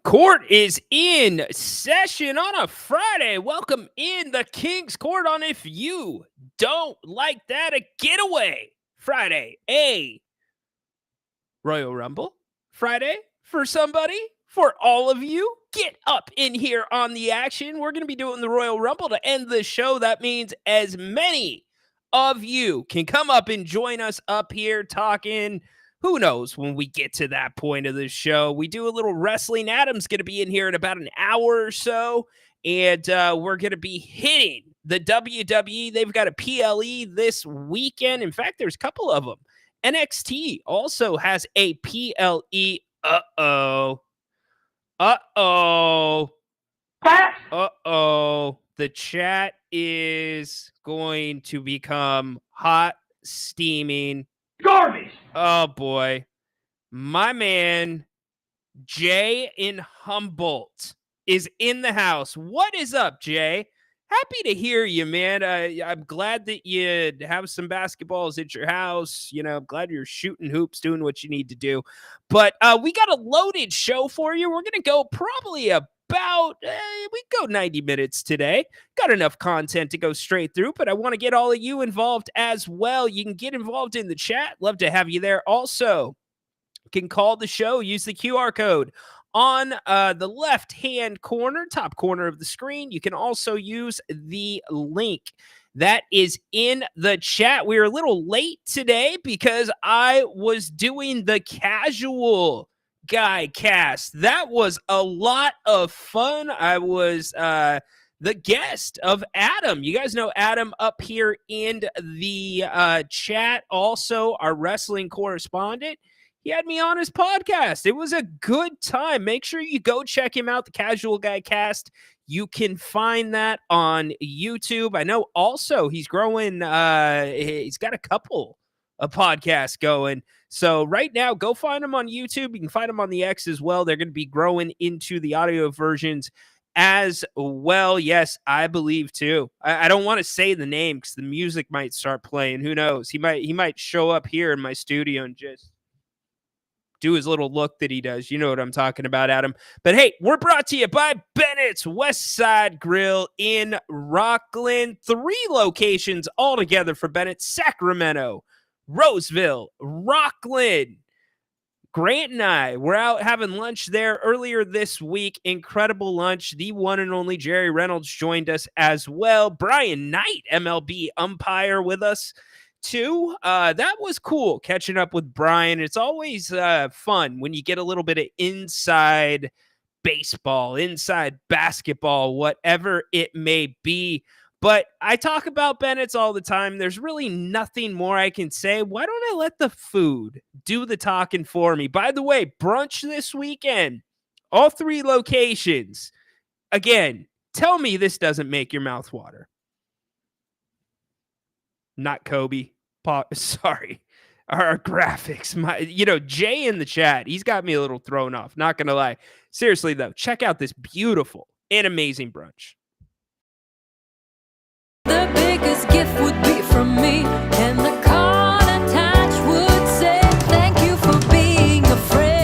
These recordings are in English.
Court is in session on a Friday. Welcome in the King's Court on If You Don't Like That, a getaway Friday, a Royal Rumble Friday for somebody, for all of you. Get up in here on the action. We're going to be doing the Royal Rumble to end the show. That means as many of you can come up and join us up here talking. Who knows when we get to that point of the show? We do a little wrestling. Adam's going to be in here in about an hour or so, and we're going to be hitting the WWE. They've got a PLE this weekend. In fact, there's a couple of them. NXT also has a PLE. Uh-oh. Uh-oh. Uh-oh. The chat is going to become hot, steaming garbage. Oh, boy. My man, Jay in Humboldt, is in the house. What is up, Jay? Happy to hear you, man. I'm glad that you have some basketballs at your house. You know, I'm glad you're shooting hoops, doing what you need to do. But we got a loaded show for you. We're going to go probably about, we go 90 minutes today. Got enough content to go straight through, but I want to get all of you involved as well. You can get involved in the chat. Love to have you there. Also, you can call the show, use the QR code on the left-hand corner, top corner of the screen. You can also use the link that is in the chat. We were a little late today because I was doing the casual guy cast. That was a lot of fun. I was the guest of Adam. You guys know Adam up here in the chat, also our wrestling correspondent. He had me on his podcast. It was a good time. Make sure you go check him out, the Casual Guy Cast. You can find that on YouTube. I know also he's growing. He's got a couple of podcasts going. So right now, go find him on YouTube. You can find him on the X as well. They're going to be growing into the audio versions as well. Yes, I believe too. I don't want to say the name because the music might start playing. Who knows? He might show up here in my studio and just do his little look that he does. You know what I'm talking about, Adam. But hey, we're brought to you by Bennett's West Side Grill in Rockland. 3 locations altogether for Bennett: Sacramento, Roseville, Rockland. Grant and I were out having lunch there earlier this week. Incredible lunch. The one and only Jerry Reynolds joined us as well. Brian Knight, MLB umpire, with us too. That was cool catching up with Brian. It's always fun when you get a little bit of inside baseball, inside basketball, whatever it may be. But I talk about Bennett's all the time. There's really nothing more I can say. Why don't I let the food do the talking for me? By the way, brunch this weekend, all 3 locations. Again, tell me this doesn't make your mouth water. Not Kobe. Sorry. our graphics. Jay in the chat, he's got me a little thrown off. Not gonna lie. Seriously though, check out this beautiful and amazing brunch. The biggest gift would be from me, and the card attached would say, thank you for being a friend.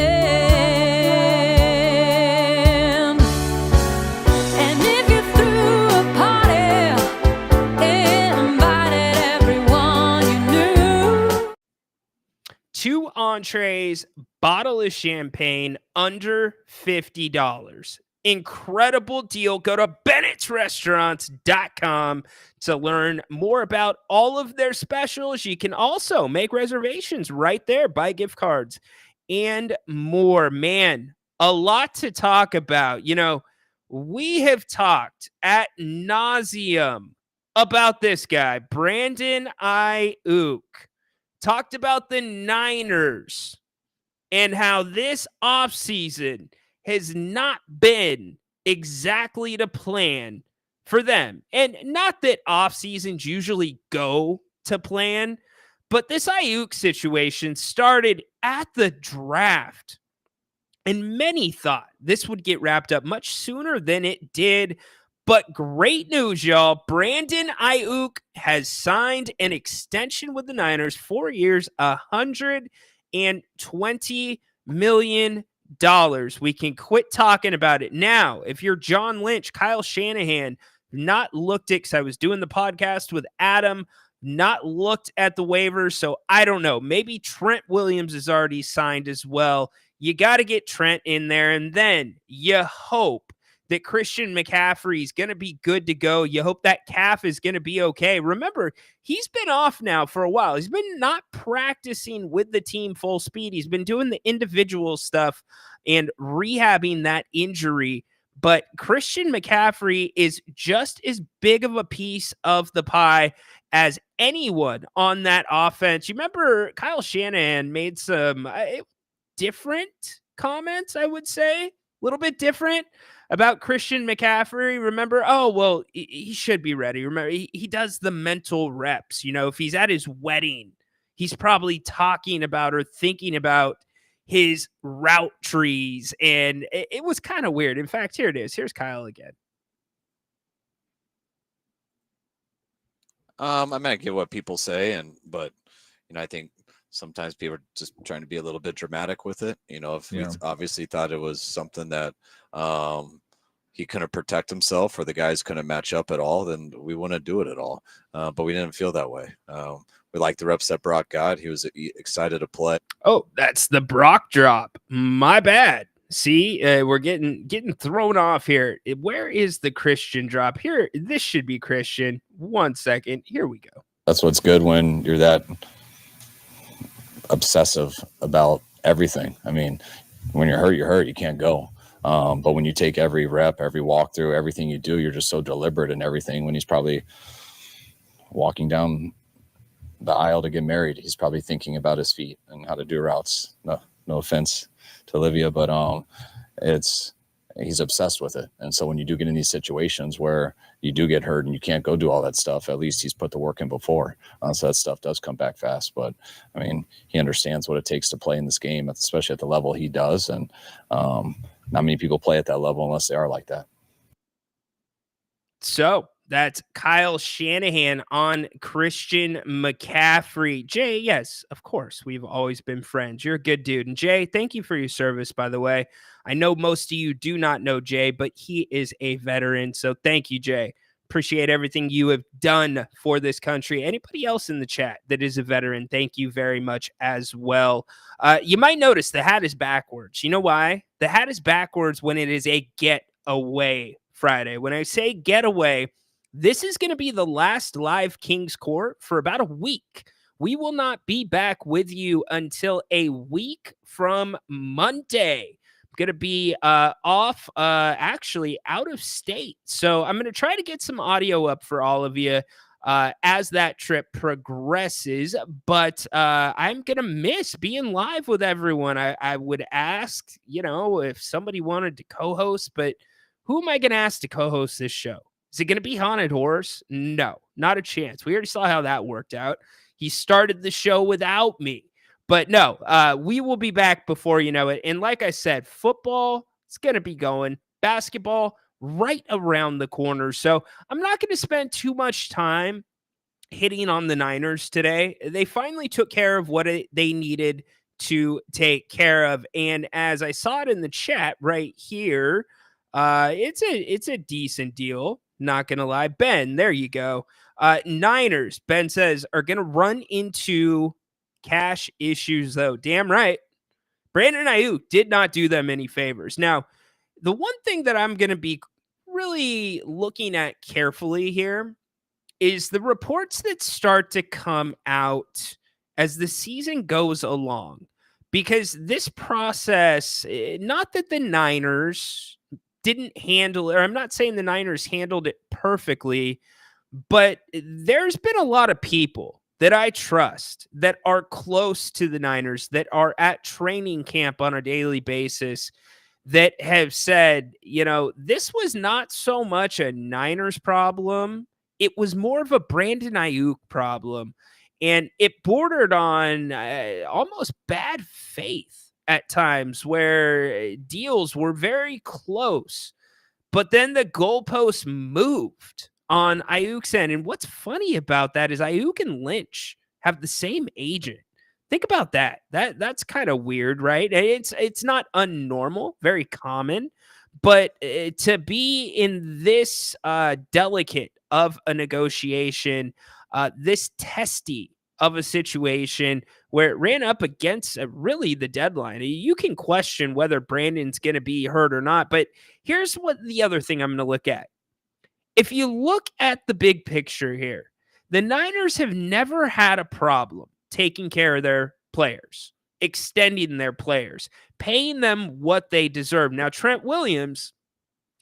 And if you threw a party, invited everyone you knew. 2 entrees, bottle of champagne, under $50. Incredible deal. Go to Bennett'sRestaurants.com to learn more about all of their specials. You can also make reservations right there, buy gift cards, and more. Man, a lot to talk about. We have talked ad nauseum about this guy, Brandon Aiyuk. Talked about the Niners and how this offseason has not been exactly to plan for them. And not that off seasons usually go to plan, but this Aiyuk situation started at the draft. And many thought this would get wrapped up much sooner than it did. But great news, y'all. Brandon Aiyuk has signed an extension with the Niners, 4 years, $120 million. We can quit talking about it now. If you're John Lynch, Kyle Shanahan, not looked at, because I was doing the podcast with Adam, not looked at the waivers, so I don't know. Maybe Trent Williams is already signed as well. You got to get Trent in there, and then you hope that Christian McCaffrey is going to be good to go. You hope that calf is going to be okay. Remember, he's been off now for a while. He's been not practicing with the team full speed. He's been doing the individual stuff and rehabbing that injury. But Christian McCaffrey is just as big of a piece of the pie as anyone on that offense. You remember Kyle Shanahan made some different comments, I would say, a little bit different about Christian McCaffrey. Remember, he should be ready. Remember, he does the mental reps. If he's at his wedding, he's probably talking about or thinking about his route trees. And it was kind of weird. In fact, here it is. Here's Kyle again. I get what people say, but I think sometimes people are just trying to be a little bit dramatic with it. If we obviously thought it was something that he couldn't protect himself or the guys couldn't match up at all, then we wouldn't do it at all. But we didn't feel that way. We liked the reps that Brock got. He was excited to play. Oh, that's the Brock drop. My bad. See, we're getting thrown off here. Where is the Christian drop? Here, this should be Christian. 1 second. Here we go. That's what's good when you're that obsessive about everything. I mean, when you're hurt, you're hurt. You can't go. But when you take every rep, every walkthrough, everything you do, you're just so deliberate in everything. When he's probably walking down the aisle to get married, he's probably thinking about his feet and how to do routes. No offense to Olivia, but he's obsessed with it. And so when you do get in these situations where you do get hurt and you can't go do all that stuff, at least he's put the work in before. So that stuff does come back fast. But I mean, he understands what it takes to play in this game, especially at the level he does. And not many people play at that level unless they are like that. So that's Kyle Shanahan on Christian McCaffrey. Jay, yes, of course, we've always been friends. You're a good dude. And Jay, thank you for your service, by the way. I know most of you do not know Jay, but he is a veteran. So thank you, Jay. Appreciate everything you have done for this country. Anybody else in the chat that is a veteran, thank you very much as well. You might notice the hat is backwards. You know why? The hat is backwards when it is a getaway Friday. When I say getaway, this is going to be the last live Kings Court for about a week. We will not be back with you until a week from Monday. I'm going to be off, actually out of state. So I'm going to try to get some audio up for all of you as that trip progresses. But I'm going to miss being live with everyone. I would ask, if somebody wanted to co-host, but who am I going to ask to co-host this show? Is it going to be Haunted Horse? No, not a chance. We already saw how that worked out. He started the show without me. But no, we will be back before you know it. And like I said, football, it's going to be going. Basketball, right around the corner. So I'm not going to spend too much time hitting on the Niners today. They finally took care of what they needed to take care of. And as I saw it in the chat right here, it's a decent deal. Not going to lie. Ben, there you go. Niners, Ben says, are going to run into cash issues, though. Damn right. Brandon Ayuk did not do them any favors. Now, the one thing that I'm going to be really looking at carefully here is the reports that start to come out as the season goes along. Because this process, not that the Niners didn't handle it, or I'm not saying the Niners handled it perfectly, but there's been a lot of people that I trust that are close to the Niners, that are at training camp on a daily basis, that have said, this was not so much a Niners problem. It was more of a Brandon Ayuk problem. And it bordered on almost bad faith at times, where deals were very close. But then the goalposts moved on Ayuk's end. And what's funny about that is Ayuk and Lynch have the same agent. Think about that. That's kind of weird, right? It's not unnormal, very common. But to be in this delicate of a negotiation, this testy of a situation where it ran up against really the deadline. You can question whether Brandon's going to be hurt or not, but here's what the other thing I'm going to look at. If you look at the big picture here, the Niners have never had a problem taking care of their players, extending their players, paying them what they deserve. Now, Trent Williams,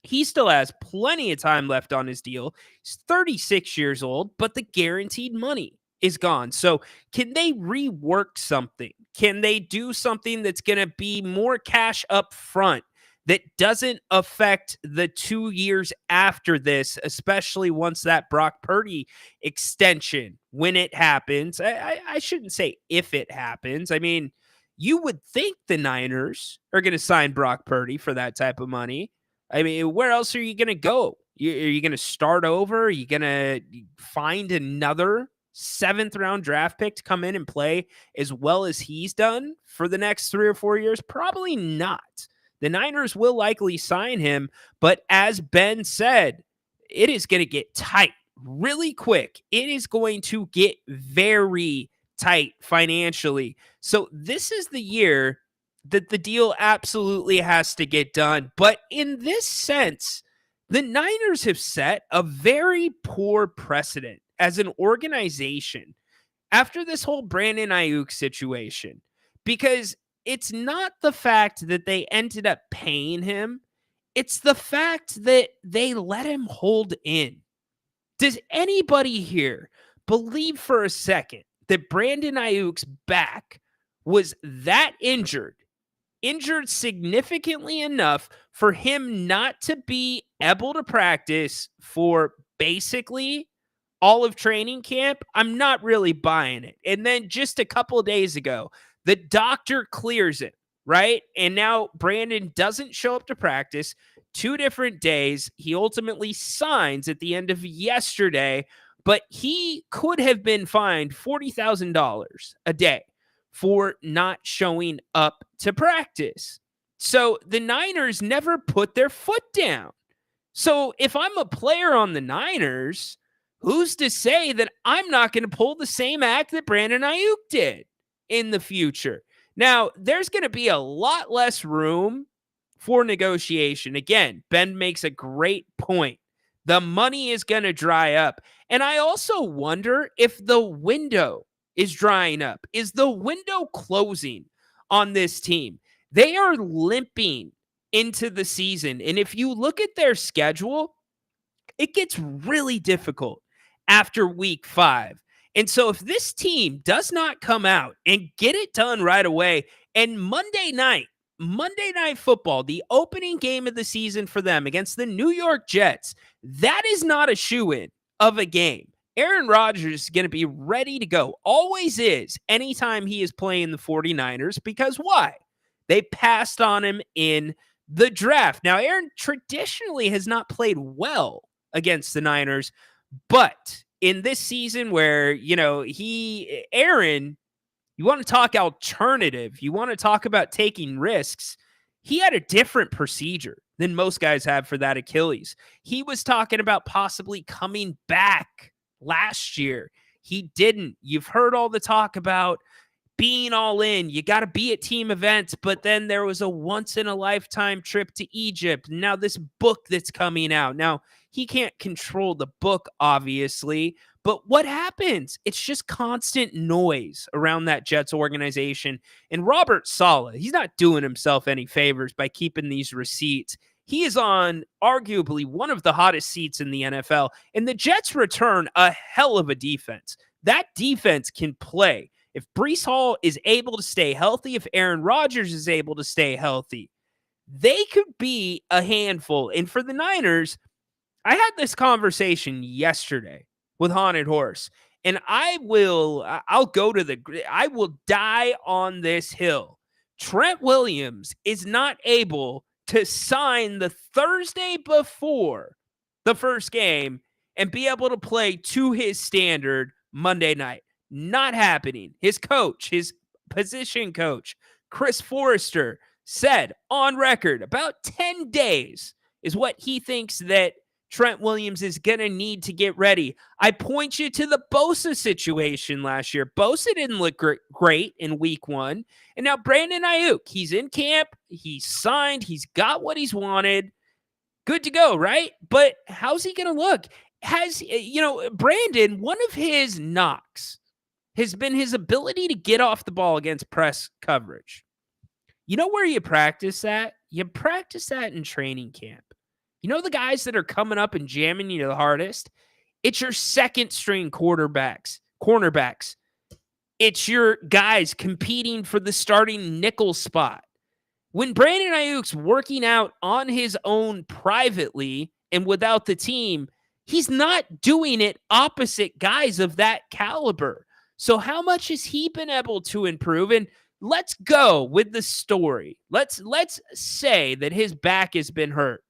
he still has plenty of time left on his deal. He's 36 years old, but the guaranteed money is gone. So can they rework something? Can they do something that's going to be more cash up front that doesn't affect the 2 years after this, especially once that Brock Purdy extension, when it happens? I shouldn't say if it happens. I mean, you would think the Niners are going to sign Brock Purdy for that type of money. I mean, where else are you going to go? Are you going to start over? Are you going to find another 7th round draft pick to come in and play as well as he's done for the next 3 or 4 years? Probably not. The Niners will likely sign him, but as Ben said, it is going to get tight really quick. It is going to get very tight financially. So this is the year that the deal absolutely has to get done. But in this sense, the Niners have set a very poor precedent as an organization after this whole Brandon Ayuk situation, because it's not the fact that they ended up paying him. It's the fact that they let him hold in. Does anybody here believe for a second that Brandon Ayuk's back was that injured significantly enough for him not to be able to practice for basically all of training camp? I'm not really buying it. And then just a couple of days ago, the doctor clears it, right? And now Brandon doesn't show up to practice 2 different days. He ultimately signs at the end of yesterday, but he could have been fined $40,000 a day for not showing up to practice. So the Niners never put their foot down. So if I'm a player on the Niners, who's to say that I'm not going to pull the same act that Brandon Ayuk did in the future? Now, there's going to be a lot less room for negotiation. Again, Ben makes a great point. The money is going to dry up. And I also wonder if the window is drying up. Is the window closing on this team? They are limping into the season. And if you look at their schedule, it gets really difficult after week 5. And so if this team does not come out and get it done right away, and Monday Night Football, the opening game of the season for them against the New York Jets, that is not a shoo-in of a game. Aaron Rodgers is going to be ready to go. Always is anytime he is playing the 49ers, because why? They passed on him in the draft. Now, Aaron traditionally has not played well against the Niners, but in this season where, Aaron, you want to talk alternative, you want to talk about taking risks, he had a different procedure than most guys have for that Achilles. He was talking about possibly coming back last year. He didn't. You've heard all the talk about being all in. You got to be at team events, but then there was a once-in-a-lifetime trip to Egypt. Now this book that's coming out. Now, he can't control the book, obviously, but what happens? It's just constant noise around that Jets organization. And Robert Saleh, he's not doing himself any favors by keeping these receipts. He is on arguably one of the hottest seats in the NFL, and the Jets return a hell of a defense. That defense can play. If Breece Hall is able to stay healthy, if Aaron Rodgers is able to stay healthy, they could be a handful. And for the Niners, I had this conversation yesterday with Haunted Horse, and I will die on this hill. Trent Williams is not able to sign the Thursday before the first game and be able to play to his standard Monday night. Not happening. His coach, his position coach, Chris Forrester, said on record about 10 days is what he thinks that Trent Williams is going to need to get ready. I point you to the Bosa situation last year. Bosa didn't look great in week 1. And now Brandon Ayuk, he's in camp. He's signed. He's got what he's wanted. Good to go, right? But how's he going to look? Brandon, one of his knocks has been his ability to get off the ball against press coverage. You know where you practice that? You practice that in training camp. You know the guys that are coming up and jamming you the hardest? It's your second string cornerbacks. It's your guys competing for the starting nickel spot. When Brandon Ayuk's working out on his own privately and without the team, he's not doing it opposite guys of that caliber. So how much has he been able to improve? And let's go with the story. Let's say that his back has been hurt.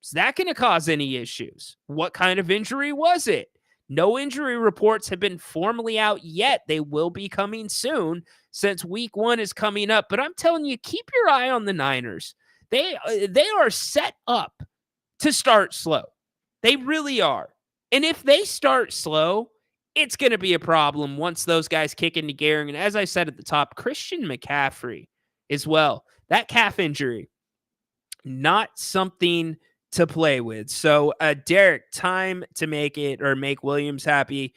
Is that going to cause any issues? What kind of injury was it? No injury reports have been formally out yet. They will be coming soon since week 1 is coming up. But I'm telling you, keep your eye on the Niners. They are set up to start slow. They really are. And if they start slow, it's going to be a problem once those guys kick into gear. And as I said at the top, Christian McCaffrey as well. That calf injury, not something to play with. So, Derek, time to make Williams happy.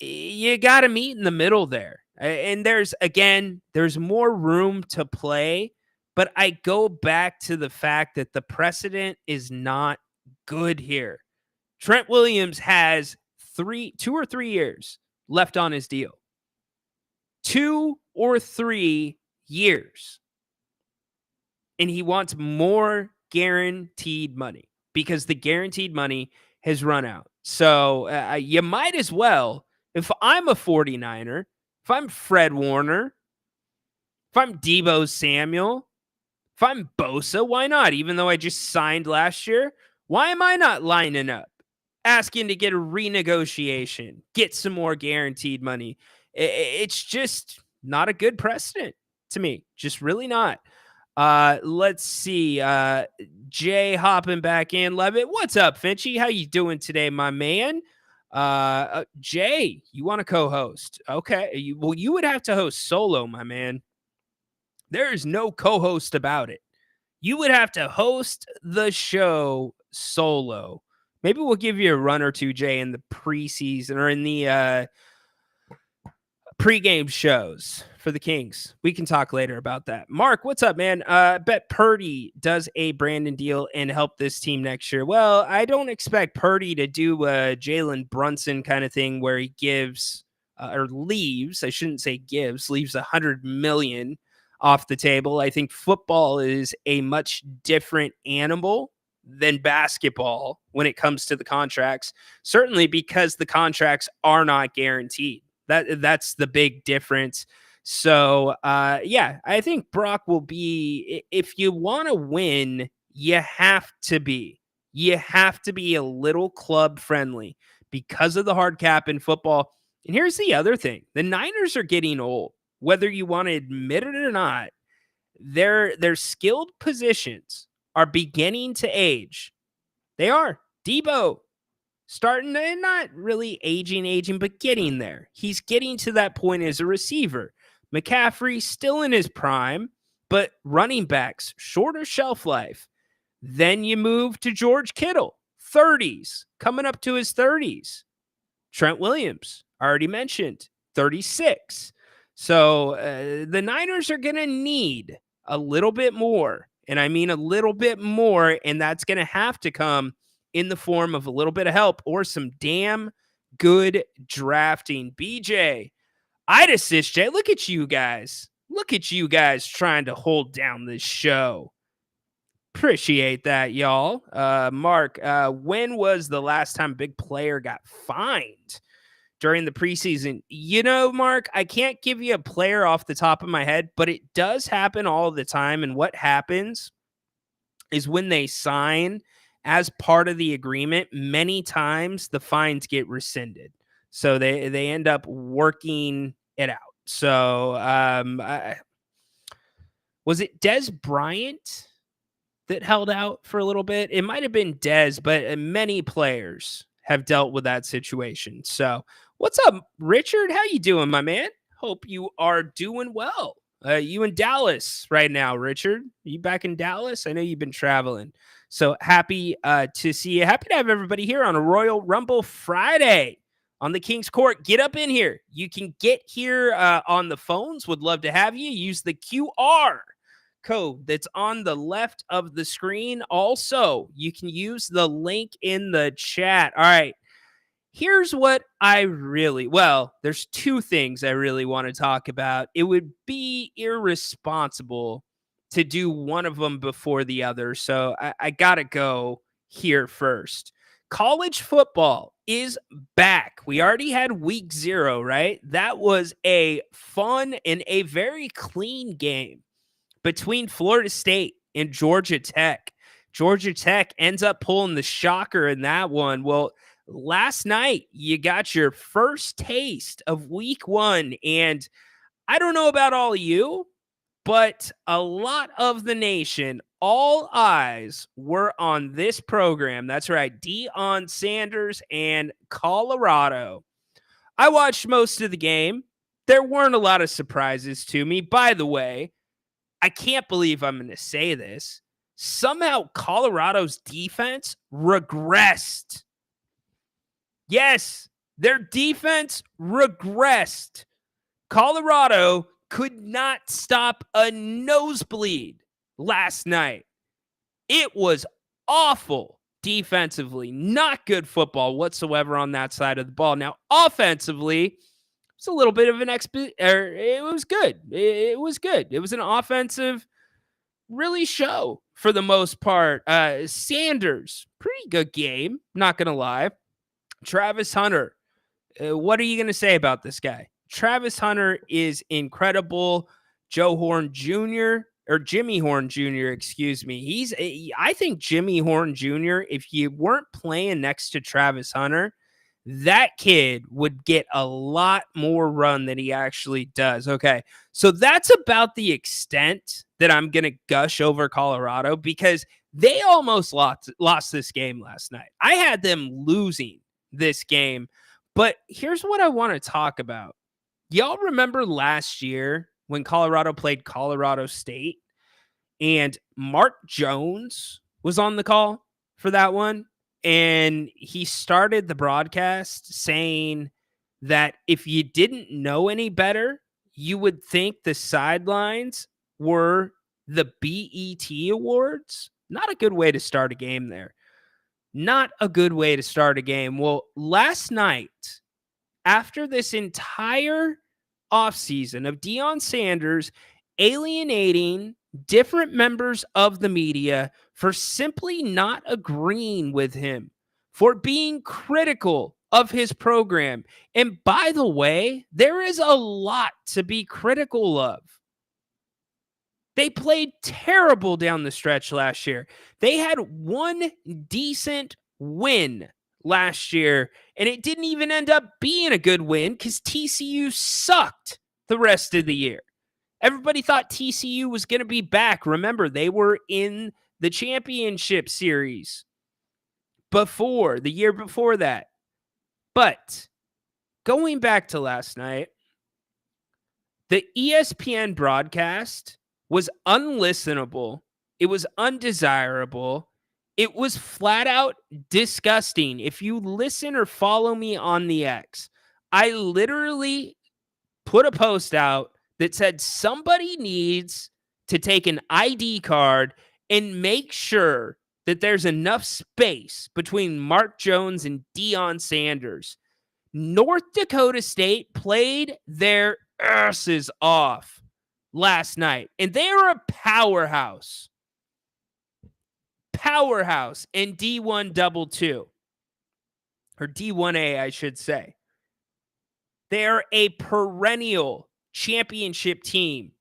You got to meet in the middle there. And there's more room to play, but I go back to the fact that the precedent is not good here. Trent Williams has 2 or 3 years left on his deal. 2 or 3 years. And he wants more guaranteed money because the guaranteed money has run out. So you might as well, if I'm a 49er, if I'm Fred Warner, if I'm Deebo Samuel, if I'm Bosa, why not? Even though I just signed last year, why am I not lining up, asking to get a renegotiation, get some more guaranteed money? It's just not a good precedent to me. Just really not. Let's see. Jay hopping back in. Levitt, what's up, Finchy? How you doing today, my man? Jay, you want to co-host? Okay. You would have to host solo, my man. There is no co-host about it. You would have to host the show solo. Maybe we'll give you a run or two, Jay, in the preseason or in the pregame shows for the Kings. We can talk later about that. Mark, what's up, man? Bet Purdy does a Brandon deal and help this team next year. Well, I don't expect Purdy to do a Jalen Brunson kind of thing where he gives or leaves. I shouldn't say gives, leaves $100 million off the table. I think football is a much different animal than basketball when it comes to the contracts, certainly because the contracts are not guaranteed. That's the big difference. So, yeah, I think Brock will be, if you want to win, you have to be a little club friendly because of the hard cap in football. And here's the other thing. The Niners are getting old, whether you want to admit it or not. Their skilled positions are beginning to age. They are. Debo starting to not really aging, but getting there. He's getting to that point as a receiver. McCaffrey still in his prime, but running backs, shorter shelf life. Then you move to George Kittle, 30s, coming up to his 30s. Trent Williams, already mentioned, 36. So the Niners are going to need a little bit more. And I mean a little bit more. And that's going to have to come in the form of a little bit of help or some damn good drafting. BJ, I'd assist Jay. Look at you guys. Look at you guys trying to hold down this show. Appreciate that, y'all. Mark, when was the last time a big player got fined during the preseason? You know, Mark, I can't give you a player off the top of my head, but it does happen all the time. And what happens is when they sign as part of the agreement, many times the fines get rescinded. So they end up working it out. So was it Des Bryant that held out for a little bit? It might have been Dez, but many players have dealt with that situation. So what's up, Richard? How you doing, my man? Hope you are doing well. You in Dallas right now, Richard? Are you back in Dallas? I know you've been traveling. So happy to see you. Happy to have everybody here on a Royal Rumble Friday on the King's Court. Get up in here. You can get here on the phones. Would love to have you. Use the QR code that's on the left of the screen. Also, you can use the link in the chat. All right. Here's what there's two things I really want to talk about. It would be irresponsible to do one of them before the other. So I got to go here first. College football is back. We already had week 0, right? That was a fun and a very clean game between Florida State and Georgia Tech. Georgia Tech ends up pulling the shocker in that one. Well, last night you got your first taste of week 1. And I don't know about all of you, but a lot of the nation, all eyes were on this program. That's right, Deion Sanders and Colorado. I watched most of the game. There weren't a lot of surprises to me. By the way, I can't believe I'm going to say this. Somehow Colorado's defense regressed. Yes, their defense regressed. Colorado could not stop a nosebleed last night. It was awful defensively. Not good football whatsoever on that side of the ball. Now, offensively, it's a little bit of it was good. It was good. It was an offensive really show for the most part. Sanders, pretty good game. Not going to lie. Travis Hunter, what are you going to say about this guy? Travis Hunter is incredible. Jimmy Horn Jr., excuse me. I think Jimmy Horn Jr., if you weren't playing next to Travis Hunter, that kid would get a lot more run than he actually does. Okay, so that's about the extent that I'm going to gush over Colorado because they almost lost this game last night. I had them losing this game, but here's what I want to talk about. Y'all remember last year when Colorado played Colorado State and Mark Jones was on the call for that one? And he started the broadcast saying that if you didn't know any better, you would think the sidelines were the BET Awards. Not a good way to start a game there. Not a good way to start a game. Well, last night, after this entire offseason of Deion Sanders alienating different members of the media for simply not agreeing with him, for being critical of his program. And by the way, there is a lot to be critical of. They played terrible down the stretch last year. They had one decent win last year, and it didn't even end up being a good win because TCU sucked the rest of the year. Everybody thought TCU was going to be back. Remember, they were in the championship series the year before that. But going back to last night, the ESPN broadcast was unlistenable. It was undesirable. It was flat out disgusting. If you listen or follow me on the X, I literally put a post out that said somebody needs to take an ID card and make sure that there's enough space between Mark Jones and Deion Sanders. North Dakota State played their asses off last night, and they are a powerhouse in D122, or D1A, I should say. They're a perennial championship team.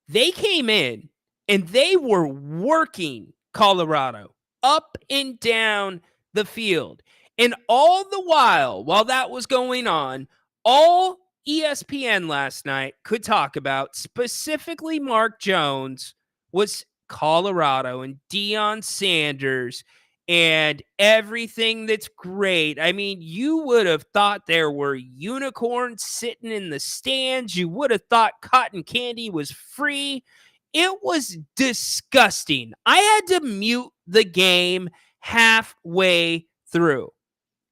They came in and they were working Colorado up and down the field. And all the while that was going on, all ESPN last night could talk about, specifically Mark Jones, was Colorado and Deion Sanders and everything that's great. I mean, you would have thought there were unicorns sitting in the stands. You would have thought cotton candy was free. It was disgusting. I had to mute the game halfway through.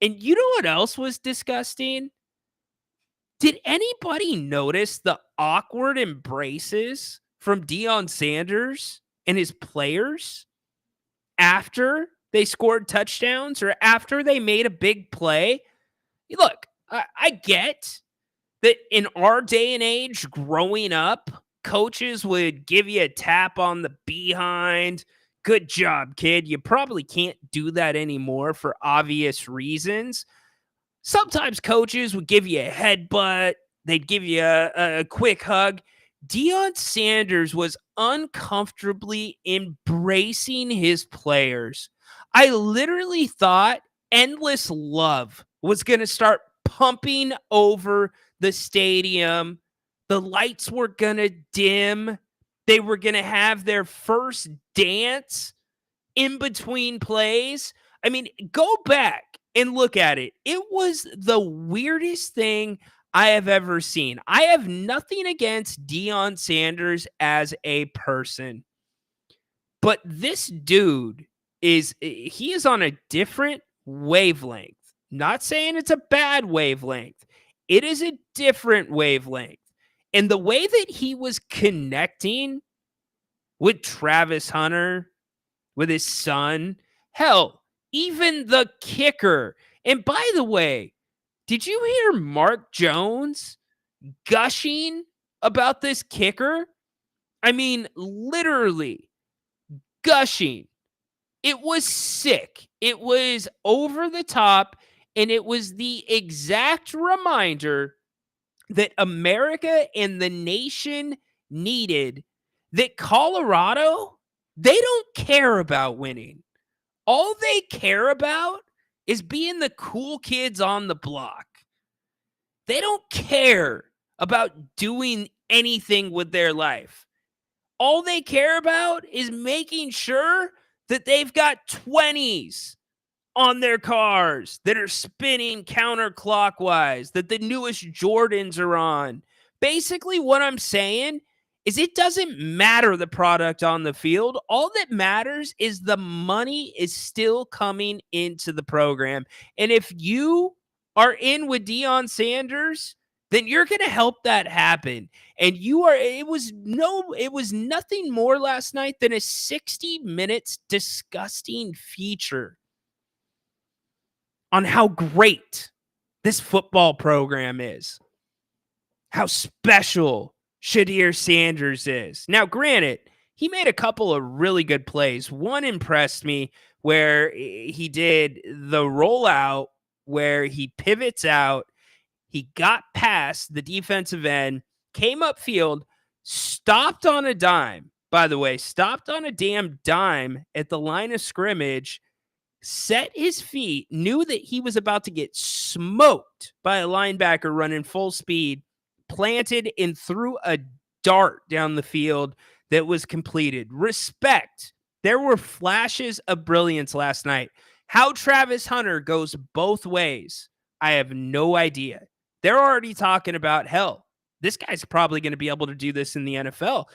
And you know what else was disgusting? Did anybody notice the awkward embraces from Deion Sanders and his players after they scored touchdowns or after they made a big play? Look, I get that in our day and age, growing up, coaches would give you a tap on the behind. Good job, kid. You probably can't do that anymore for obvious reasons. Sometimes coaches would give you a headbutt. They'd give you a quick hug. Deion Sanders was uncomfortably embracing his players. I literally thought endless love was going to start pumping over the stadium. The lights were going to dim. They were going to have their first dance in between plays. I mean, go back and look at it. It was the weirdest thing I have ever seen. I have nothing against Deion Sanders as a person, but this dude is on a different wavelength. Not saying it's a bad wavelength. It is a different wavelength. And the way that he was connecting with Travis Hunter, with his son, hell, even the kicker. And by the way, did you hear Mark Jones gushing about this kicker? I mean, literally gushing. It was sick. It was over the top. And it was the exact reminder that America and the nation needed, that Colorado, they don't care about winning. All they care about is being the cool kids on the block. They don't care about doing anything with their life. All they care about is making sure that they've got 20s on their cars that are spinning counterclockwise, that the newest Jordans are on. Basically, what I'm saying is it doesn't matter the product on the field. All that matters is the money is still coming into the program. And if you are in with Deion Sanders, then you're going to help that happen. And it was nothing more last night than a 60 minutes disgusting feature on how great this football program is, how special Shadir Sanders is. Now, granted, he made a couple of really good plays. One impressed me where he did the rollout where he pivots out. He got past the defensive end, came upfield, stopped on a dime. By the way, stopped on a damn dime at the line of scrimmage, set his feet, knew that he was about to get smoked by a linebacker running full speed, planted and threw a dart down the field that was completed. Respect. There were flashes of brilliance last night. How Travis Hunter goes both ways, I have no idea. They're already talking about, hell, this guy's probably going to be able to do this in the NFL.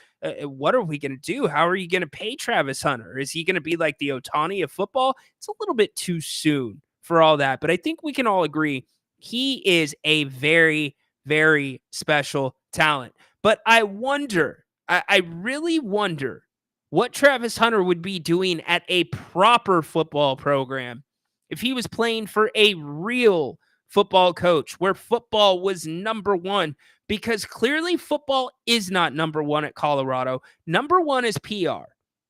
What are we going to do? How are you going to pay Travis Hunter? Is he going to be like the Ohtani of football? It's a little bit too soon for all that, but I think we can all agree he is a very, very special talent. But I wonder, I really wonder what Travis Hunter would be doing at a proper football program if he was playing for a real football coach where football was number one, because clearly football is not number one at Colorado. Number one is PR.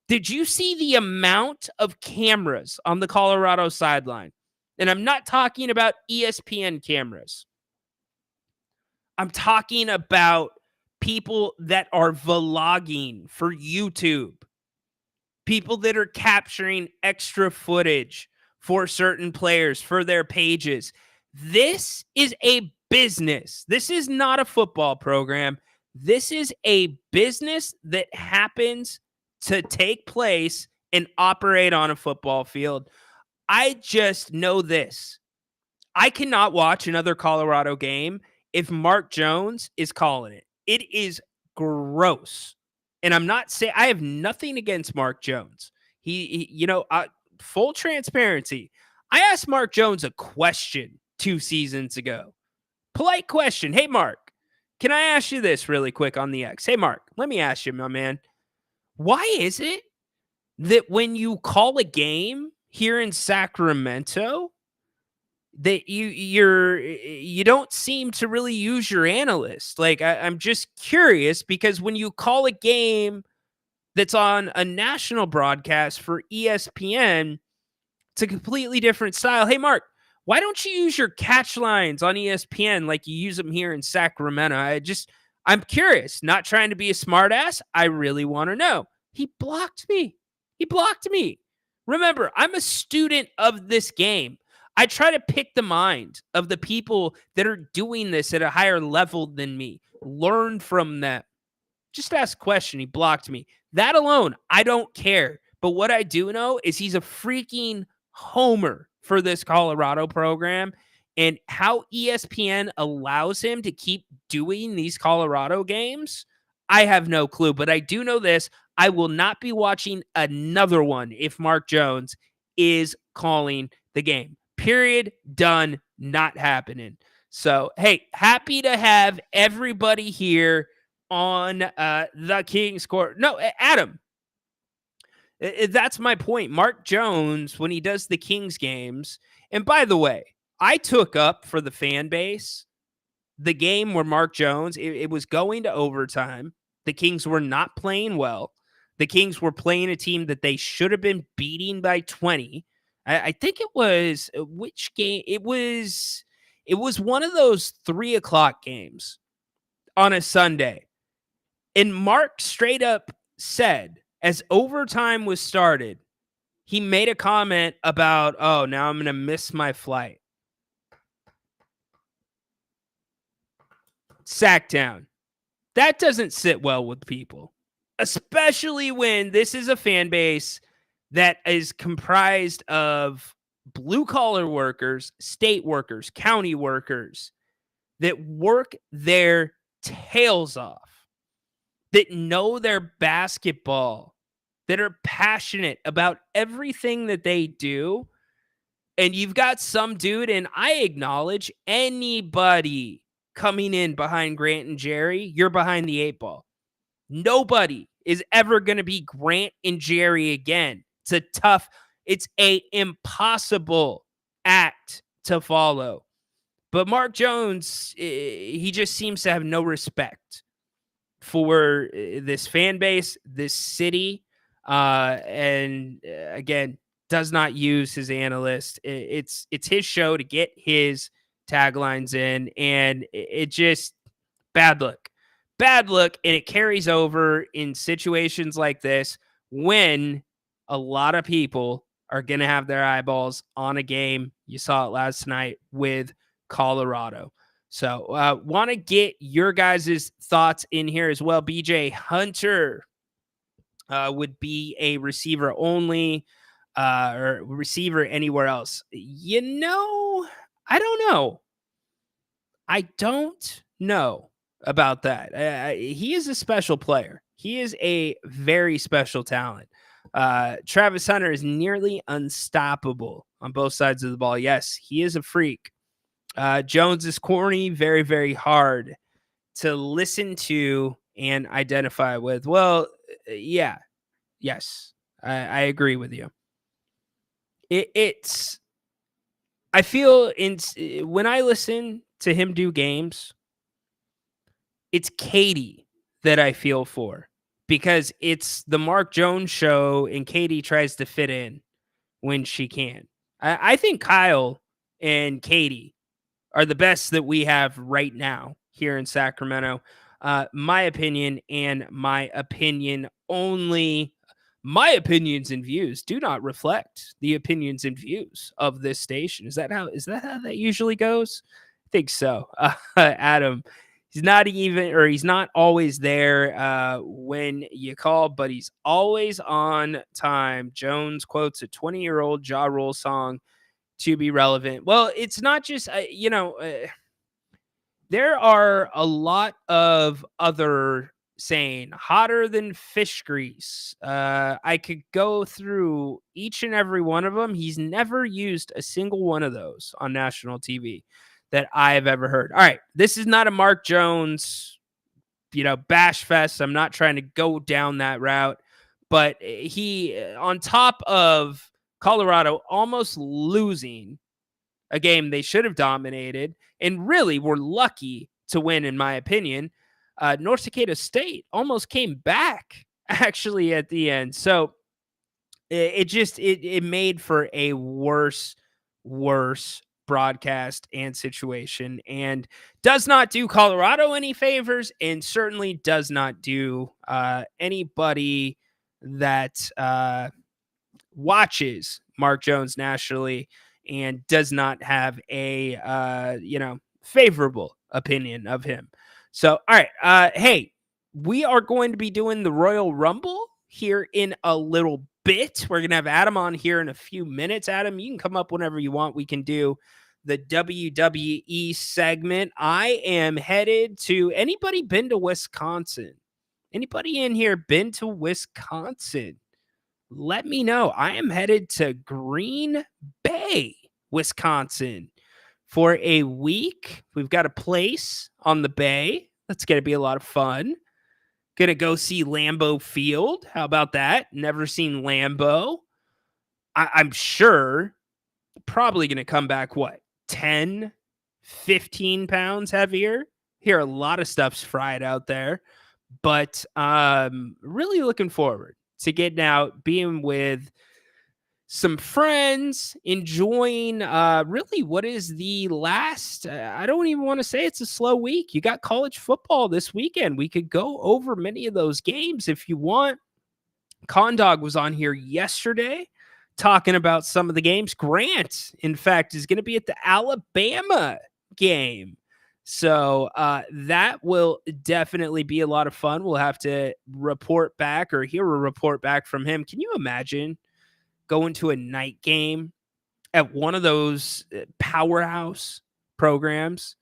Did you see the amount of cameras on the Colorado sideline? And I'm not talking about ESPN cameras. I'm talking about people that are vlogging for YouTube, people that are capturing extra footage for certain players for their pages. This is a business. This is not a football program. This is a business that happens to take place and operate on a football field. I just know this. I cannot watch another Colorado game if Mark Jones is calling it. It is gross. And I'm not saying, I have nothing against Mark Jones. He full transparency. I asked Mark Jones a question 2 seasons ago. Polite question. Hey, Mark, can I ask you this really quick on the X? Hey, Mark, let me ask you, my man. Why is it that when you call a game here in Sacramento, that you don't seem to really use your analyst? Like, I'm just curious, because when you call a game that's on a national broadcast for ESPN, it's a completely different style. Hey, Mark, why don't you use your catch lines on ESPN like you use them here in Sacramento? I'm curious, not trying to be a smartass. I really want to know. He blocked me. Remember, I'm a student of this game. I try to pick the mind of the people that are doing this at a higher level than me, learn from them. Just ask a question. He blocked me. That alone, I don't care. But what I do know is he's a freaking homer for this Colorado program, and how ESPN allows him to keep doing these Colorado games, I have no clue. But I do know this. I will not be watching another one if Mark Jones is calling the game. Period. Done. Not happening. So, hey, happy to have everybody here on the King's Court. No, Adam, that's my point. Mark Jones, when he does the Kings games, and by the way, I took up for the fan base the game where Mark Jones, it was going to overtime. The Kings were not playing well. The Kings were playing a team that they should have been beating by 20. I think it was, which game? It was one of those 3:00 games on a Sunday. And Mark straight up said, as overtime was started, he made a comment about, oh, now I'm going to miss my flight. Sacktown. That doesn't sit well with people, especially when this is a fan base that is comprised of blue-collar workers, state workers, county workers that work their tails off, that know their basketball, that are passionate about everything that they do. And you've got some dude, and I acknowledge anybody coming in behind Grant and Jerry, you're behind the 8 ball. Nobody is ever going to be Grant and Jerry again. It's a impossible act to follow. But Mark Jones, he just seems to have no respect for this fan base, this city, and again, does not use his analyst. It's his show to get his taglines in, and it just bad look, and it carries over in situations like this when a lot of people are going to have their eyeballs on a game. You saw it last night with Colorado. So want to get your guys' thoughts in here as well. BJ Hunter would be a receiver only or receiver anywhere else. I don't know. I don't know about that. He is a special player. He is a very special talent. Travis Hunter is nearly unstoppable on both sides of the ball. Yes, he is a freak. Jones is corny, very, very hard to listen to and identify with. Well, yeah, yes, I agree with you. I feel when I listen to him do games, it's Katie that I feel for, because it's the Mark Jones show and Katie tries to fit in when she can. I think Kyle and Katie are the best that we have right now here in Sacramento. My opinion, and my opinion only. My opinions and views do not reflect the opinions and views of this station. Is that how that usually goes? I think so. Adam, he's not always there when you call, but he's always on time. Jones quotes a 20-year-old Ja Rule song to be relevant. Well, it's not just, there are a lot of other saying hotter than fish grease. I could go through each and every one of them. He's never used a single one of those on national TV that I have ever heard. All right, this is not a Mark Jones, bash fest. I'm not trying to go down that route, but he, on top of Colorado almost losing a game they should have dominated and really were lucky to win, in my opinion, North Dakota State almost came back actually at the end. So it made for a worse broadcast and situation, and does not do Colorado any favors, and certainly does not do anybody that watches Mark Jones nationally and does not have a favorable opinion of him. So, all right. Hey, we are going to be doing the Royal Rumble here in a little bit. We're going to have Adam on here in a few minutes. Adam, you can come up whenever you want. We can do the WWE segment. I am headed to, anybody been to Wisconsin? Anybody in here been to Wisconsin? Let me know. I am headed to Green Bay, Wisconsin for a week. We've got a place on the bay. That's going to be a lot of fun. Going to go see Lambeau Field. How about that? Never seen Lambeau. I'm sure probably going to come back, 10, 15 pounds heavier. Here, a lot of stuff's fried out there. But really looking forward to getting out, being with some friends, enjoying really what is the last, I don't even want to say it's a slow week. You got college football this weekend. We could go over many of those games if you want. Condog was on here yesterday talking about some of the games. Grant, in fact, is going to be at the Alabama game. So that will definitely be a lot of fun. We'll have to report back or hear a report back from him. Can you imagine going to a night game at one of those powerhouse programs?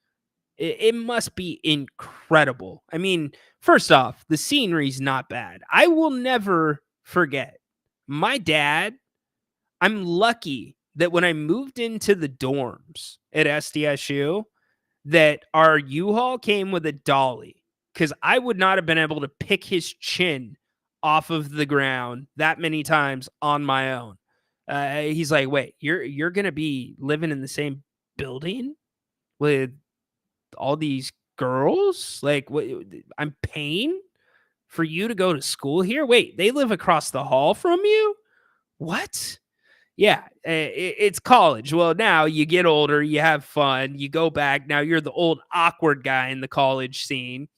It must be incredible. I mean, first off, the scenery's not bad. I will never forget my dad. I'm lucky that when I moved into the dorms at SDSU, that our U-Haul came with a dolly, because I would not have been able to pick his chin off of the ground that many times on my own. He's like, wait, you're going to be living in the same building with all these girls? Like, what? I'm paying for you to go to school here? Wait, they live across the hall from you? What? Yeah, it's college. Well, now you get older, you have fun, you go back. Now you're the old awkward guy in the college scene.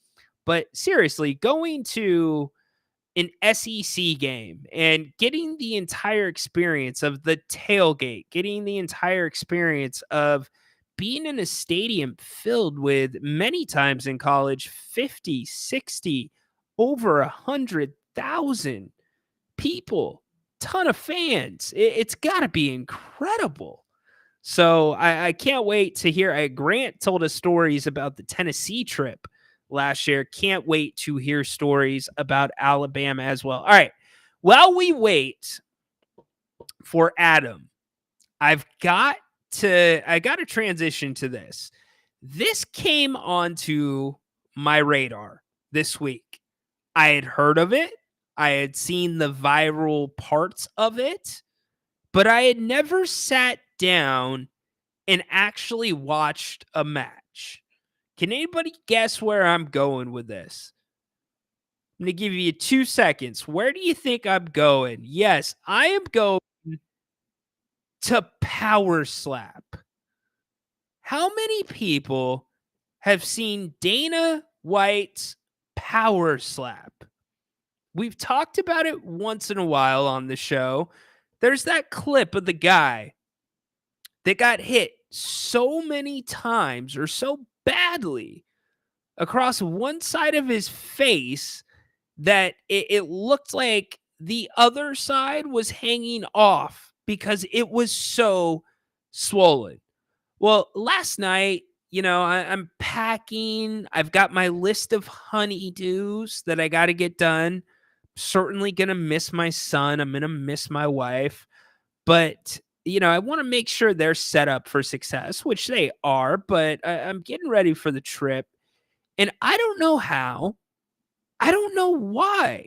But seriously, going to an SEC game and getting the entire experience of the tailgate, getting the entire experience of being in a stadium filled with, many times in college, 50, 60, over 100,000 people, ton of fans. It's got to be incredible. So I can't wait to hear. Grant told us stories about the Tennessee trip last year. Can't wait to hear stories about Alabama as well. All right. While we wait for Adam, I got to transition to this. This came onto my radar this week. I had heard of it. I had seen the viral parts of it, but I had never sat down and actually watched a match. Can anybody guess where I'm going with this? I'm going to give you 2 seconds. Where do you think I'm going? Yes, I am going to Power Slap. How many people have seen Dana White's Power Slap? We've talked about it once in a while on the show. There's that clip of the guy that got hit so many times or so badly across one side of his face that it looked like the other side was hanging off because it was so swollen. Well, last night, I'm packing. I've got my list of honeydews that I got to get done. Certainly going to miss my son. I'm going to miss my wife. But, I want to make sure they're set up for success, which they are. But I'm getting ready for the trip. And I don't know how. I don't know why.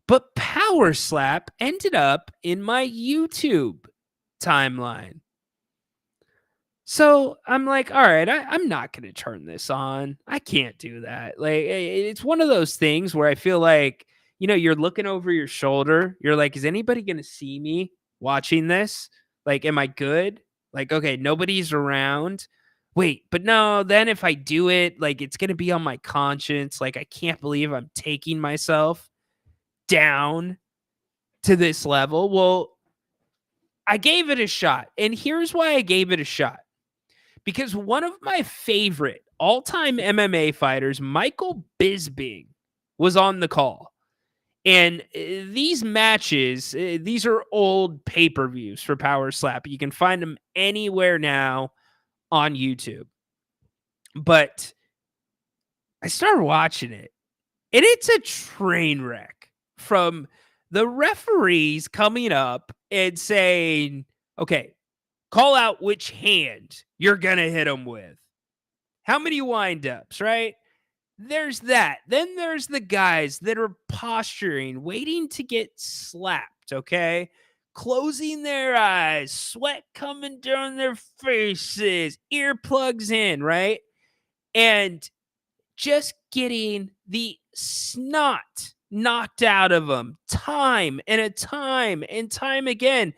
But Power Slap ended up in my YouTube timeline. So I'm like, all right, I'm not going to turn this on. I can't do that. Like, it's one of those things where I feel like, you're looking over your shoulder. You're like, is anybody going to see me watching this? Like, am I good? Like, okay, nobody's around. Wait, but no, then if I do it, like, it's going to be on my conscience. Like, I can't believe I'm taking myself down to this level. Well, I gave it a shot. And here's why I gave it a shot. Because one of my favorite all-time MMA fighters, Michael Bisping, was on the call. And these matches, these are old pay-per-views for Power Slap. You can find them anywhere now on YouTube. But I started watching it, and it's a train wreck from the referees coming up and saying, okay, call out which hand you're going to hit them with. How many wind-ups, right? There's that. Then there's the guys that are posturing, waiting to get slapped, okay? Closing their eyes, sweat coming down their faces, earplugs in, right? And just getting the snot knocked out of them time and time again.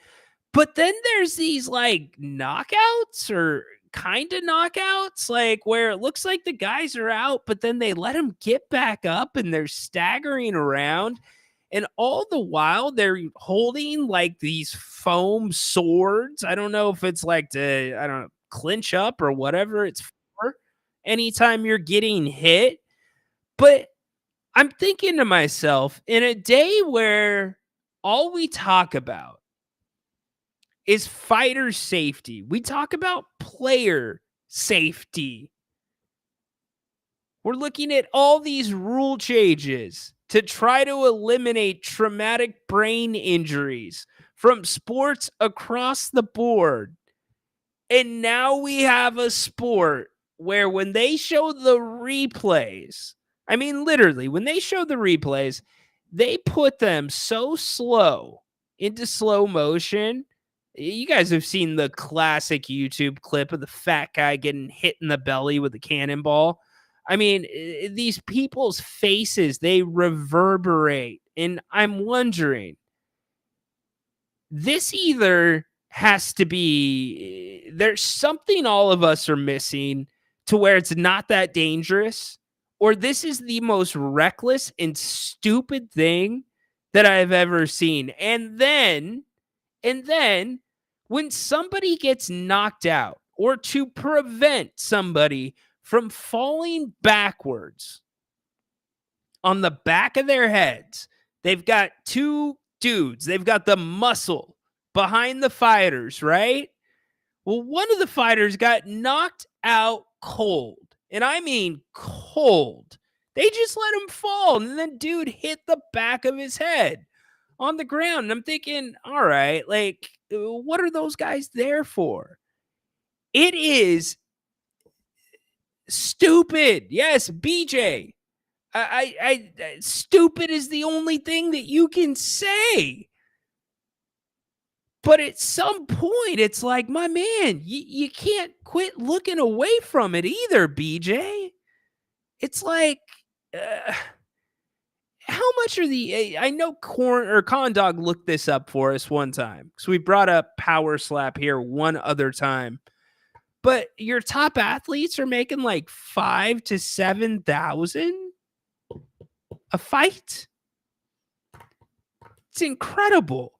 But then there's these like knockouts or kind of knockouts, like where it looks like the guys are out, but then they let them get back up and they're staggering around. And all the while they're holding like these foam swords. I don't know if it's like to, clinch up or whatever it's for anytime you're getting hit. But I'm thinking to myself, in a day where all we talk about is fighter safety, we talk about player safety, we're looking at all these rule changes to try to eliminate traumatic brain injuries from sports across the board. And now we have a sport where when they show the replays, I mean, literally, when they show the replays, they put them so slow into slow motion. You guys have seen the classic YouTube clip of the fat guy getting hit in the belly with a cannonball. I mean, these people's faces, they reverberate. And I'm wondering, this either has to be, there's something all of us are missing to where it's not that dangerous, or this is the most reckless and stupid thing that I've ever seen. And then when somebody gets knocked out, or to prevent somebody from falling backwards on the back of their heads, they've got two dudes, they've got the muscle behind the fighters, right? Well, one of the fighters got knocked out cold. And I mean cold. They just let him fall. And then dude hit the back of his head on the ground. And I'm thinking, all right, like, what are those guys there for? It is stupid. Yes, BJ. Stupid is the only thing that you can say. But at some point, it's like, my man, you can't quit looking away from it either, BJ. It's like, how much are I know Con Dog looked this up for us one time. So we brought up Power Slap here one other time. But your top athletes are making like 5,000 to 7,000 a fight. It's incredible.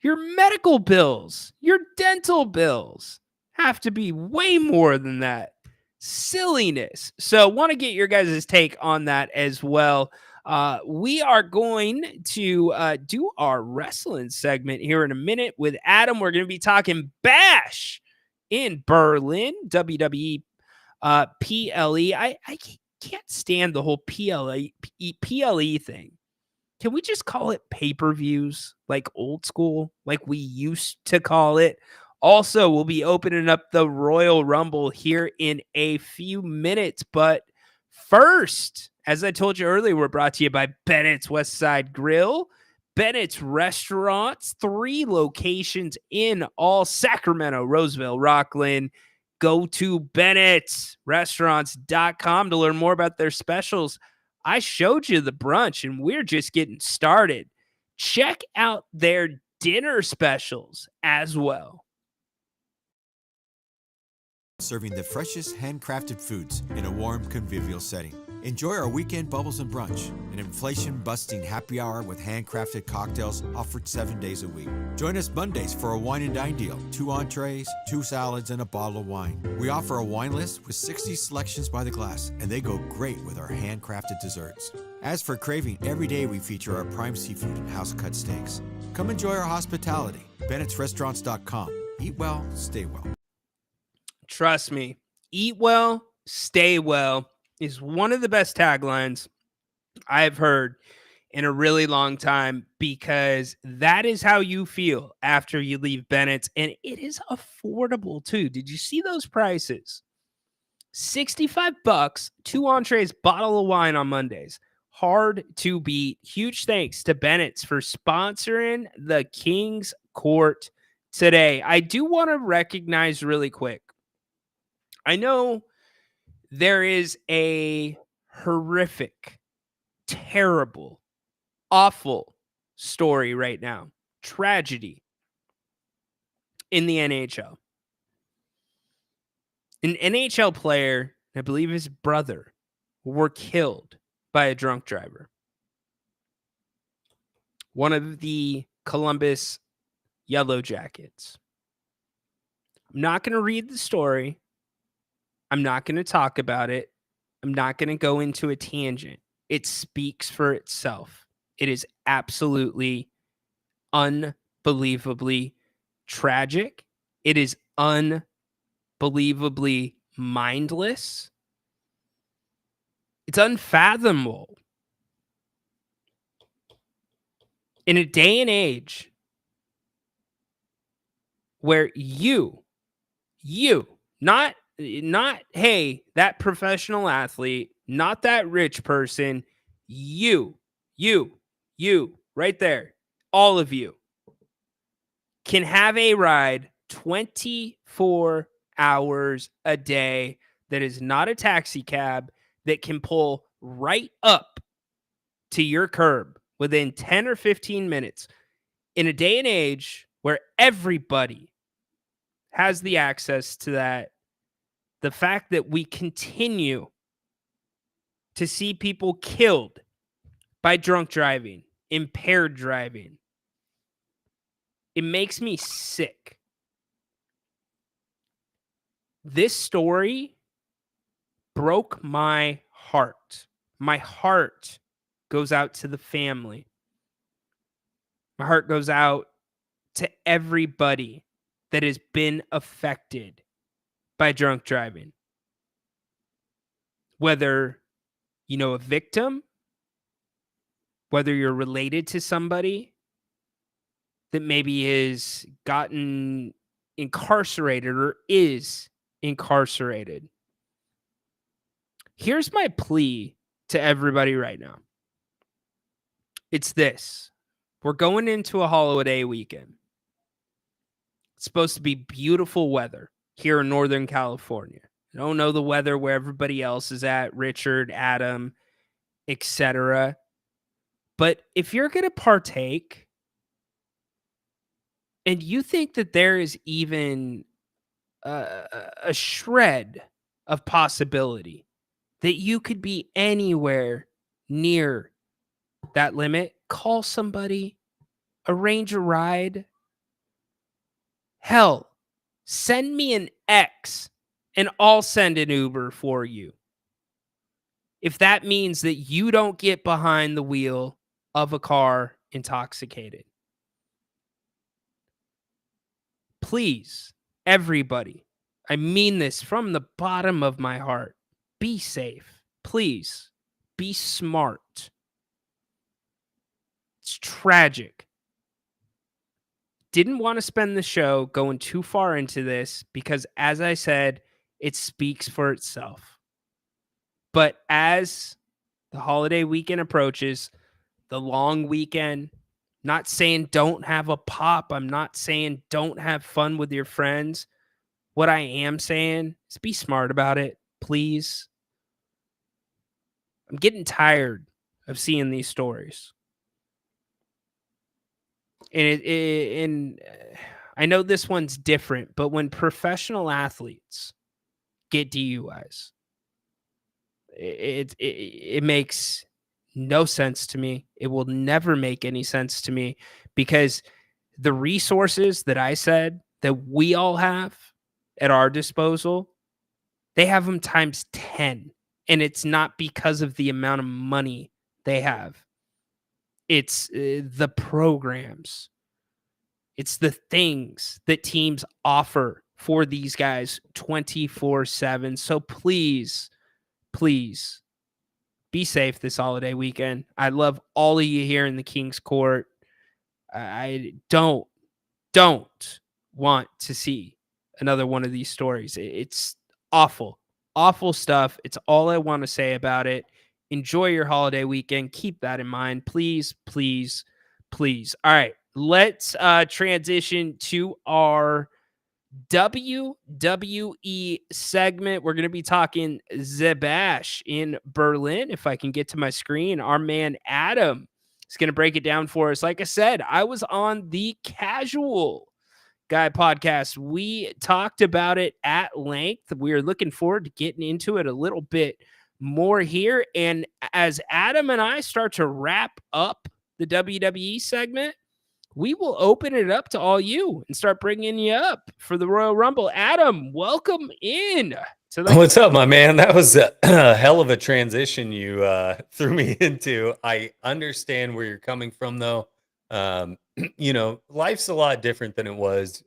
Your medical bills, your dental bills have to be way more than that. Silliness. So want to get your guys' take on that as well. We are going to do our wrestling segment here in a minute with Adam. We're going to be talking Bash in Berlin, WWE PLE. I can't stand the whole PLE thing. Can we just call it pay-per-views, like old school, like we used to call it? Also, we'll be opening up the Royal Rumble here in a few minutes. But first, as I told you earlier, we're brought to you by Bennett's West Side Grill. Bennett's Restaurants, 3 locations in all: Sacramento, Roseville, Rockland. Go to Bennett'sRestaurants.com to learn more about their specials. I showed you the brunch, and we're just getting started. Check out their dinner specials as well. Serving the freshest handcrafted foods in a warm, convivial setting. Enjoy our weekend bubbles and brunch, an inflation-busting happy hour with handcrafted cocktails offered 7 days a week. Join us Mondays for a wine and dine deal: 2 entrees, 2 salads, and a bottle of wine. We offer a wine list with 60 selections by the glass, and they go great with our handcrafted desserts. As for craving, every day we feature our prime seafood and house-cut steaks. Come enjoy our hospitality. Bennett'sRestaurants.com. Eat well, stay well. Trust me, eat well, stay well is one of the best taglines I've heard in a really long time, because that is how you feel after you leave Bennett's, and it is affordable too. Did you see those prices? $65, 2 entrees, bottle of wine on Mondays. Hard to beat. Huge thanks to Bennett's for sponsoring the King's Court today. I do want to recognize really quick, I know there is a horrific, terrible, awful story right now. Tragedy in the NHL. An NHL player, I believe his brother, were killed by a drunk driver. One of the Columbus Yellow Jackets. I'm not going to read the story. I'm not going to talk about it. I'm not going to go into a tangent. It speaks for itself. It is absolutely, unbelievably tragic. It is unbelievably mindless. It's unfathomable. In a day and age where you, not hey, that professional athlete, not that rich person, you, right there, all of you can have a ride 24 hours a day that is not a taxi cab that can pull right up to your curb within 10 or 15 minutes in a day and age where everybody has the access to that. The fact that we continue to see people killed by drunk driving, impaired driving, it makes me sick. This story broke my heart. My heart goes out to the family. My heart goes out to everybody that has been affected by drunk driving. Whether you know a victim, whether you're related to somebody that maybe has gotten incarcerated or is incarcerated. Here's my plea to everybody right now. It's this. We're going into a holiday weekend. It's supposed to be beautiful weather here in Northern California. I don't know the weather where everybody else is at, Richard, Adam, etc. But if you're going to partake and you think that there is even a shred of possibility that you could be anywhere near that limit, call somebody, arrange a ride. Hell, send me an X and I'll send an Uber for you. If that means that you don't get behind the wheel of a car intoxicated. Please, everybody, I mean this from the bottom of my heart. Be safe. Please, be smart. It's tragic. Didn't want to spend the show going too far into this because, as I said, it speaks for itself. But as the holiday weekend approaches, the long weekend, not saying don't have a pop. I'm not saying don't have fun with your friends. What I am saying is be smart about it, please. I'm getting tired of seeing these stories. And I know this one's different, but when professional athletes get DUIs, it makes no sense to me. It will never make any sense to me because the resources that I said that we all have at our disposal, they have them times 10. And it's not because of the amount of money they have. It's the programs. It's the things that teams offer for these guys 24/7. So please, please be safe this holiday weekend. I love all of you here in the King's Court. I don't want to see another one of these stories. It's awful, awful stuff. It's all I want to say about it. Enjoy your holiday weekend. Keep that in mind. Please, please, please. All right, let's transition to our WWE segment. We're going to be talking Zebash in Berlin. If I can get to my screen, our man Adam is going to break it down for us. Like I said, I was on the Casual Guy podcast. We talked about it at length. We are looking forward to getting into it a little bit more here. And as Adam and I start to wrap up the WWE segment, we will open it up to all you and start bringing you up for the Royal Rumble. Adam, welcome in. What's up, my man? That was a hell of a transition you threw me into. I understand where you're coming from, though. Life's a lot different than it was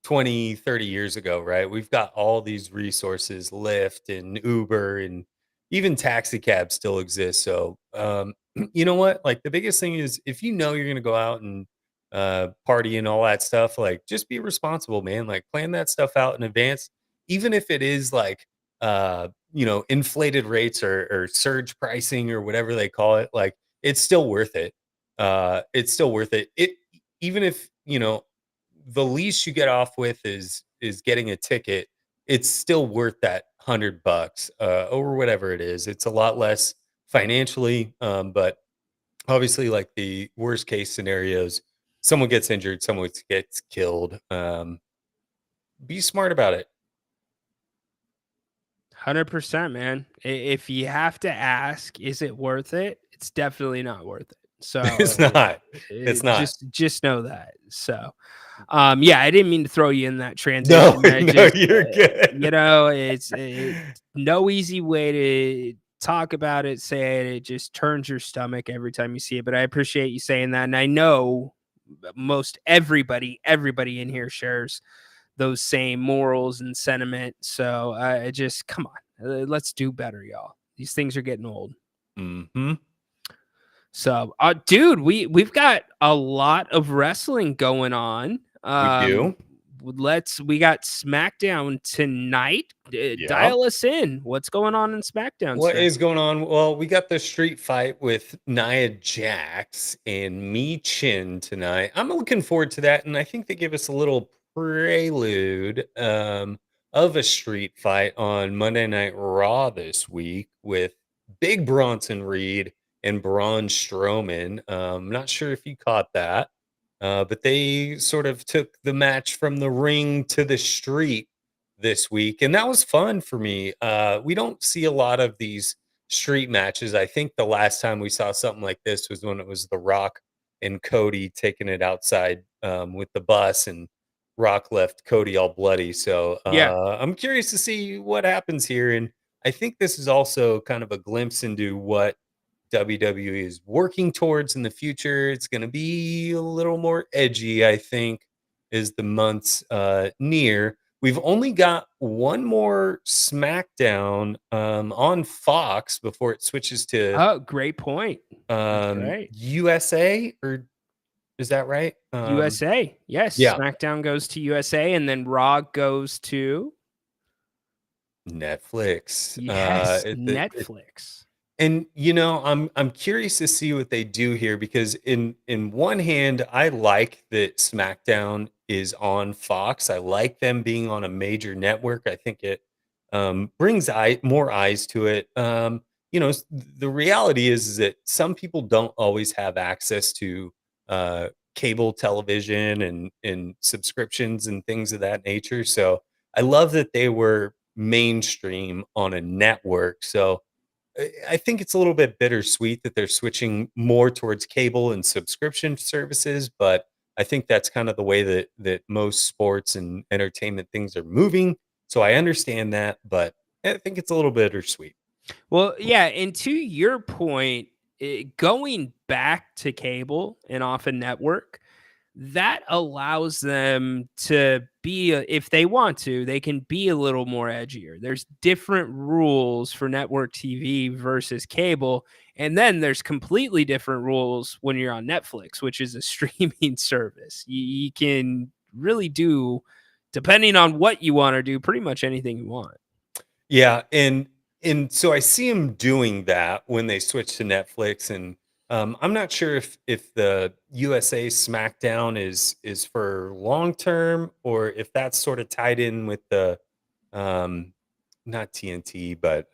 20, 30 years ago, right? We've got all these resources, Lyft and Uber, and even taxi cabs still exist. So, you know what? Like, the biggest thing is if you know you're going to go out and party and all that stuff, like, just be responsible, man. Like, plan that stuff out in advance, even if it is like, inflated rates or surge pricing or whatever they call it. Like, it's still worth it. It's still worth it. Even if, the least you get off with is getting a ticket, it's still worth that $100 or whatever it is. It's a lot less financially, but obviously, like the worst case scenarios, someone gets injured, someone gets killed. Be smart about it. 100%, man. If you have to ask, is it worth it? It's definitely not worth it. So It's not. It's not. just know that. So yeah, I didn't mean to throw you in that No, transition. I no, just you're good. you know, it's no easy way to talk about it, say it. It just turns your stomach every time you see it. But I appreciate you saying that. And I know most everybody in here shares those same morals and sentiment. So I just come on, let's do better, y'all. These things are getting old. Mm-hmm. So, dude, we've got a lot of wrestling going on. We do. We got SmackDown tonight. Yeah. Dial us in. What's going on in SmackDown? What tonight? is going on? Well, we got the street fight with Nia Jax and Mi Chin tonight. I'm looking forward to that, and I think they give us a little prelude of a street fight on Monday Night Raw this week with Big Bronson Reed and Braun Strowman. Not sure if you caught that, but they sort of took the match from the ring to the street this week, and that was fun for me. We don't see a lot of these street matches. I think the last time we saw something like this was when it was The Rock and Cody taking it outside with the bus, and Rock left Cody all bloody. So Yeah. I'm curious to see what happens here, and I think this is also kind of a glimpse into what WWE is working towards in the future. It's going to be a little more edgy, I think, as the months near. We've only got one more SmackDown on Fox before it switches to Oh, great point. Right. USA, or is that right? USA. Yes. yeah. SmackDown goes to USA, and then Raw goes to Netflix. yes, It- Netflix. And I'm curious to see what they do here, because in one hand, I like that SmackDown is on Fox. I like them being on a major network. I think it brings more eyes to it. The reality is that some people don't always have access to cable television and subscriptions and things of that nature. So I love that they were mainstream on a network. So I think it's a little bit bittersweet that they're switching more towards cable and subscription services, but I think that's kind of the way that most sports and entertainment things are moving. So I understand that, but I think it's a little bittersweet. Well, yeah, and to your point, going back to cable and off a network, that allows them to be, if they want to, they can be a little more edgier. There's different rules for network TV versus cable, and then there's completely different rules when you're on Netflix, which is a streaming service. You can really do, depending on what you want to do, pretty much anything you want. Yeah, and so I see them doing that when they switch to Netflix, and I'm not sure if the USA SmackDown is for long term, or if that's sort of tied in with the not TNT, but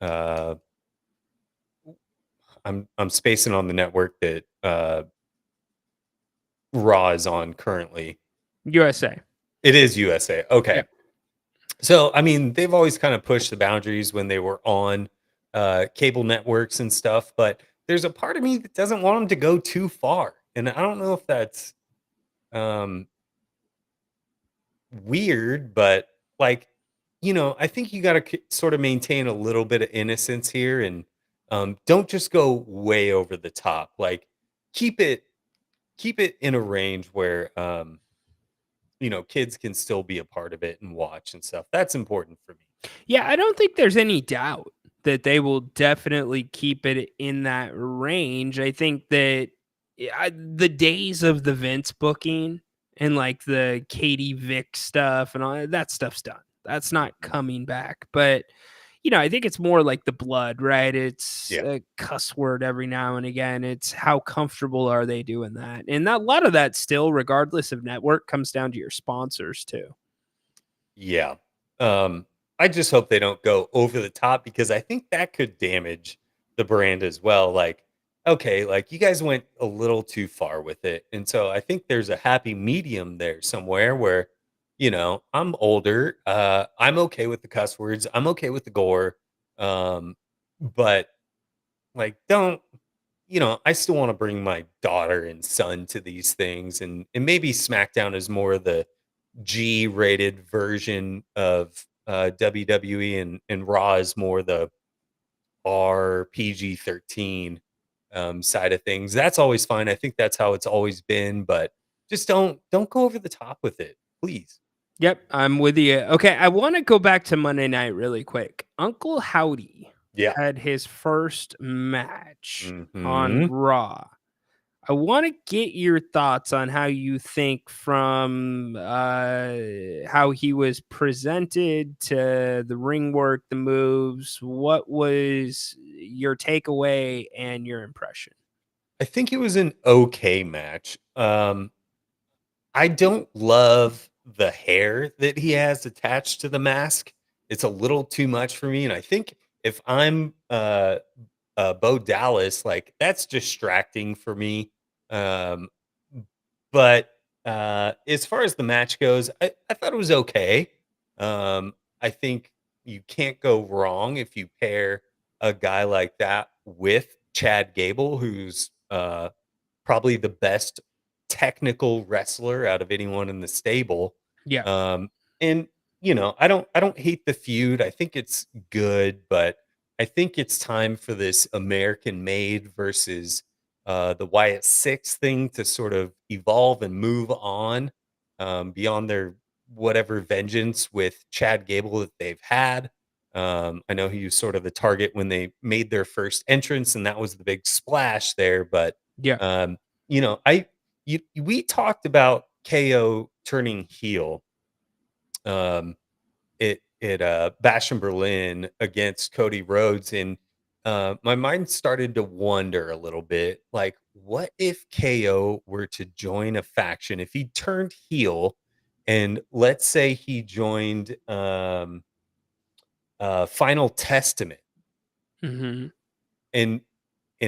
I'm spacing on the network that Raw is on currently. USA. It is USA. Okay. Yeah. So, I mean, they've always kind of pushed the boundaries when they were on cable networks and stuff, but there's a part of me that doesn't want them to go too far. And I don't know if that's weird, but like, I think you got to sort of maintain a little bit of innocence here, and don't just go way over the top. Like, keep it in a range where kids can still be a part of it and watch and stuff. That's important for me. Yeah, I don't think there's any doubt that they will definitely keep it in that range. I think that the days of the Vince booking and like the Katie Vick stuff and all that stuff's done. That's not coming back. But I think it's more like the blood, right? It's a cuss word every now and again. It's how comfortable are they doing that? And a lot of that still, regardless of network, comes down to your sponsors too. Yeah. I just hope they don't go over the top because I think that could damage the brand as well. Like, okay, like you guys went a little too far with it. And so I think there's a happy medium there somewhere where, I'm older. I'm okay with the cuss words. I'm okay with the gore. But like, don't, I still want to bring my daughter and son to these things. And maybe SmackDown is more the G-rated version of WWE, and Raw is more the PG-13 side of things. That's always fine. I think that's how it's always been, but just don't go over the top with it, please. Yep, I'm with you. Okay, I want to go back to Monday night really quick. Uncle Howdy Yeah. had his first match on Mhm. Raw. I want to get your thoughts on how you think from how he was presented to the ring work, the moves. What was your takeaway and your impression? I think it was an okay match. I don't love the hair that he has attached to the mask. It's a little too much for me, and I think if I'm Bo Dallas, like that's distracting for me. Um, but as far as the match goes, I thought it was okay. I think you can't go wrong if you pair a guy like that with Chad Gable, who's probably the best technical wrestler out of anyone in the stable. Yeah. Um, and I don't hate the feud. I think it's good, but I think it's time for this American made versus the Wyatt Six thing to sort of evolve and move on beyond their whatever vengeance with Chad Gable that they've had. I know he was sort of the target when they made their first entrance, and that was the big splash there. But Yeah. um, we talked about KO turning heel um at Bash in Berlin against Cody Rhodes, and my mind started to wonder a little bit, like, what if KO were to join a faction? If he turned heel, and let's say he joined Final Testament, Hmm. and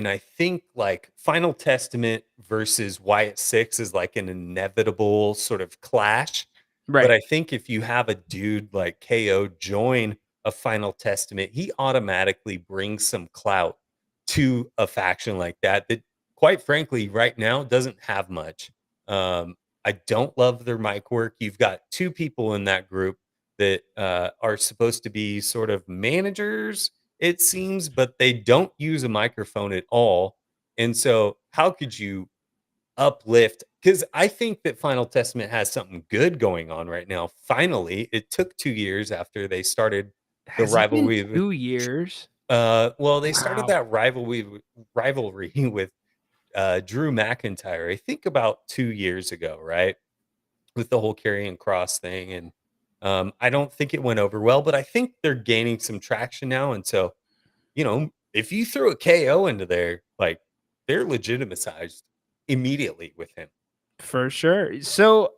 I think like Final Testament versus Wyatt Six is like an inevitable sort of clash. But Right. I think if you have a dude like KO join a Final Testament, he automatically brings some clout to a faction like that, that quite frankly, right now doesn't have much. I don't love their mic work. You've got two people in that group that are supposed to be sort of managers, it seems, but they don't use a microphone at all. And so, how could you uplift? Because I think that Final Testament has something good going on right now. Finally, it took 2 years after they started the Has it been rivalry with. 2 years? Well, they started Wow. that rivalry with Drew McIntyre. I think about 2 years ago, right? With the whole carrying cross thing, and I don't think it went over well. But I think they're gaining some traction now, and so if you throw a KO into there, like they're legitimized immediately with him. For sure. So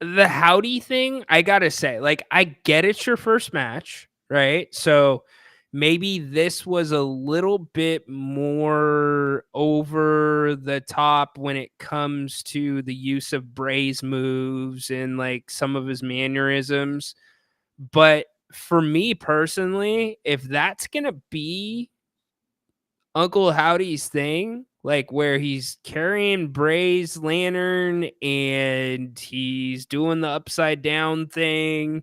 the Howdy thing, I gotta say, like, I get it's your first match, right? So maybe this was a little bit more over the top when it comes to the use of Bray's moves and like some of his mannerisms. But for me personally, if that's gonna be Uncle Howdy's thing, like where he's carrying Bray's lantern and he's doing the upside down thing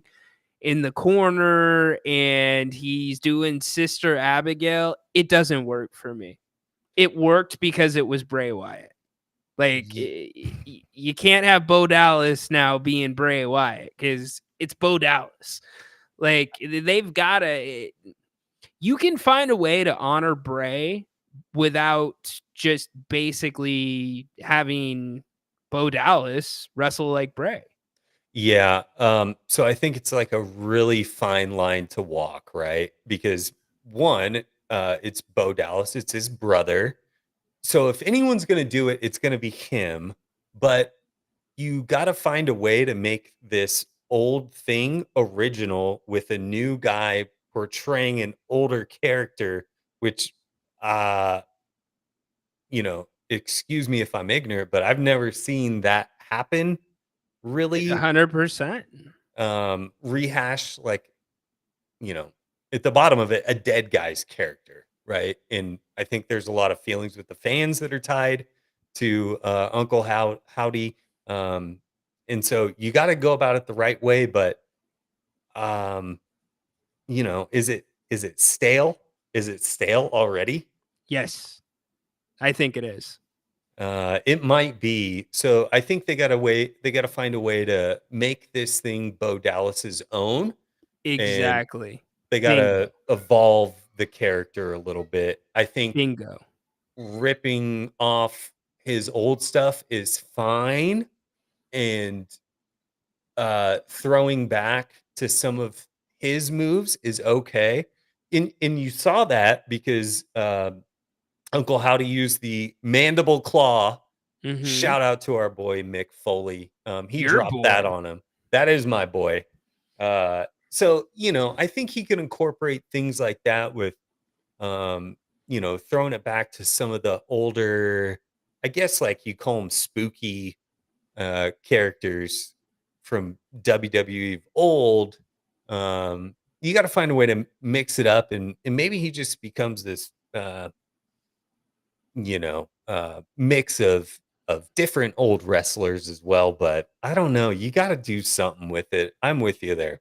in the corner and he's doing Sister Abigail, it doesn't work for me. It worked because it was Bray Wyatt. Like Ye- you can't have Bo Dallas now being Bray Wyatt because it's Bo Dallas. Like they've got to. You can find a way to honor Bray without just basically having Bo Dallas wrestle like Bray. Yeah. So I think it's like a really fine line to walk, right? Because one, it's Bo Dallas, it's his brother. So if anyone's going to do it, it's going to be him. But you got to find a way to make this old thing original with a new guy portraying an older character, which, uh, excuse me if I'm ignorant, but I've never seen that happen really. 100%. Rehash, like, you know, at the bottom of it, a dead guy's character, right? And I think there's a lot of feelings with the fans that are tied to Uncle Howdy. Um, and so you got to go about it the right way, but um, is it stale? Is it stale already? Yes, I think it is. It might be. So I think they got to find a way to make this thing Bo Dallas's own, and Exactly. they got to evolve the character a little bit. I think Bingo. ripping off his old stuff is fine, and throwing back to some of his moves is okay. And you saw that because Uncle Howdy used the mandible claw. Mhm. Shout out to our boy Mick Foley. He Your dropped that boy. on him. That is my boy. So I think he can incorporate things like that with throwing it back to some of the older, I guess, like you call them spooky characters from WWE of old. You got to find a way to mix it up, and maybe he just becomes this mix of different old wrestlers as well. But I don't know. You got to do something with it. I'm with you there.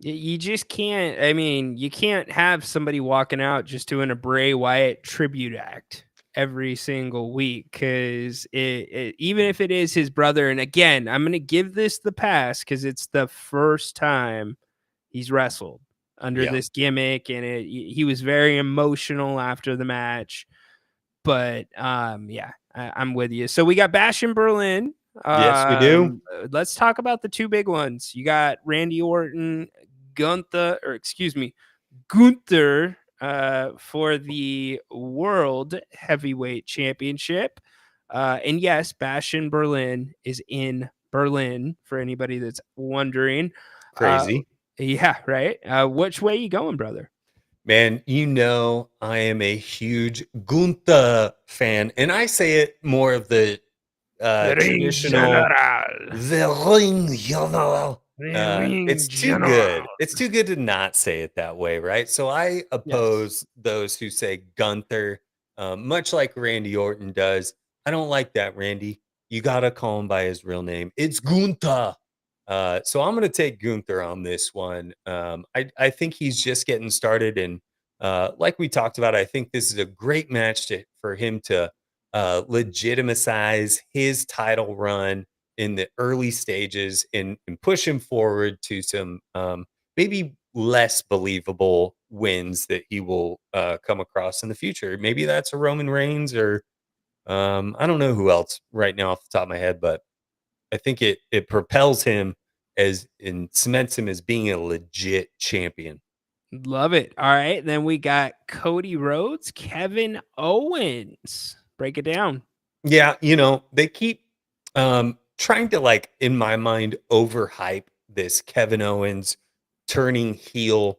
You just can't. I mean, you can't have somebody walking out just doing a Bray Wyatt tribute act every single week, because even if it is his brother, and again, I'm going to give this the pass because it's the first time he's wrestled under this gimmick, and he was very emotional after the match. But I'm with you. So we got Bash in Berlin. Yes, we do. Let's talk about the two big ones. You got Randy Orton, Gunther for the World Heavyweight Championship. And yes, Bash in Berlin is in Berlin for anybody that's wondering. Crazy. Yeah, right. Which way you going, brother? Man, I am a huge Gunther fan, and I say it more of the traditional the ring general. It's too good. It's too good to not say it that way, right? So I oppose those who say Gunther, much like Randy Orton does. I don't like that, Randy. You gotta call him by his real name. It's Gunther. So I'm going to take Gunther on this one. I think he's just getting started, and like we talked about, I think this is a great match for him to legitimize his title run in the early stages and push him forward to some maybe less believable wins that he will come across in the future. Maybe that's a Roman Reigns, or I don't know who else right now off the top of my head, but I think it propels him and cements him as being a legit champion. Love it. All right. Then we got Cody Rhodes, Kevin Owens. Break it down. Yeah, they keep trying to, like, in my mind, overhype this Kevin Owens turning heel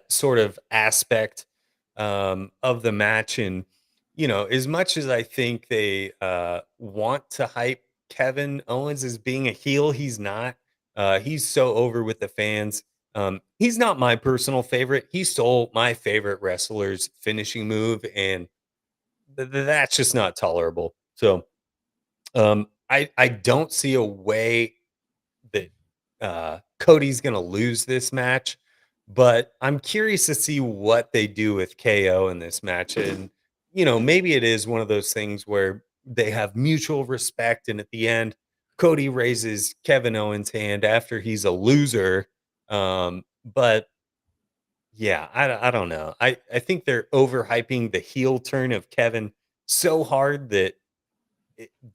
sort of aspect of the match. And as much as I think they want to hype Kevin Owens as being a heel, he's not. He's so over with the fans. He's not my personal favorite. He stole my favorite wrestler's finishing move, and that's just not tolerable. So I don't see a way that Cody's going to lose this match, but I'm curious to see what they do with KO in this match. And maybe it is one of those things where they have mutual respect, and at the end, Cody raises Kevin Owens' hand after he's a loser. But yeah, I don't know. I think they're overhyping the heel turn of Kevin so hard that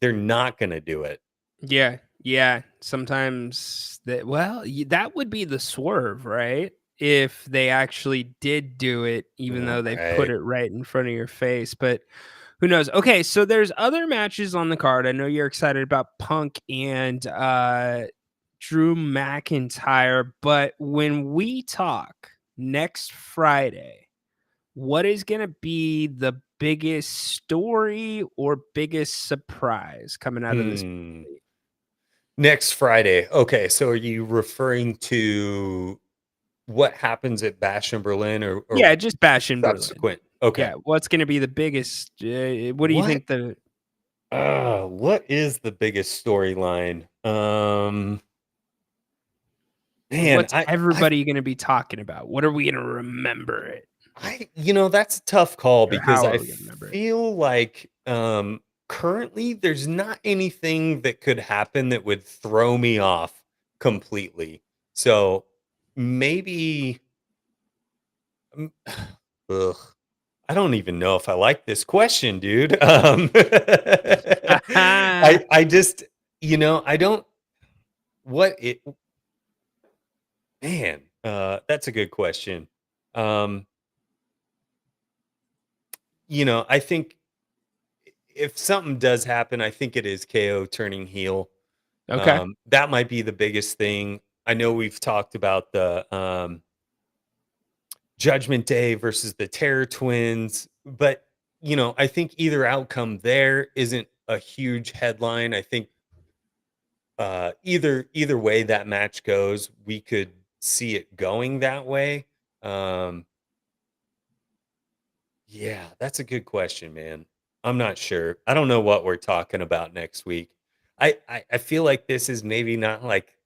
they're not going to do it. Yeah. Sometimes that would be the swerve, right? If they actually did do it, even though they put it right in front of your face. But who knows? Okay, so there's other matches on the card. I know you're excited about Punk and Drew McIntyre. But when we talk next Friday, what is going to be the biggest story or biggest surprise coming out of this? Next Friday. Okay, so are you referring to what happens at Bash in Berlin, or yeah, just Bash in Berlin? Subsequent. Okay. Yeah, what's going to be the biggest? What do you think the? What is the biggest storyline? Man, what's everybody going to be talking about? What are we going to remember it? That's a tough call, Or because how are I we gonna remember it? feel like currently there's not anything that could happen that would throw me off completely. So maybe ugh, I don't even know if I like this question, dude. I just, I don't what it man, that's a good question. I think if something does happen, I think it is KO turning heel. Okay. That might be the biggest thing. I know we've talked about the Judgment Day versus the Terror Twins, but I think either outcome there isn't a huge headline. I think either way that match goes, we could see it going that way. Yeah, that's a good question, man. I'm not sure. I don't know what we're talking about next week. I feel like this is maybe not like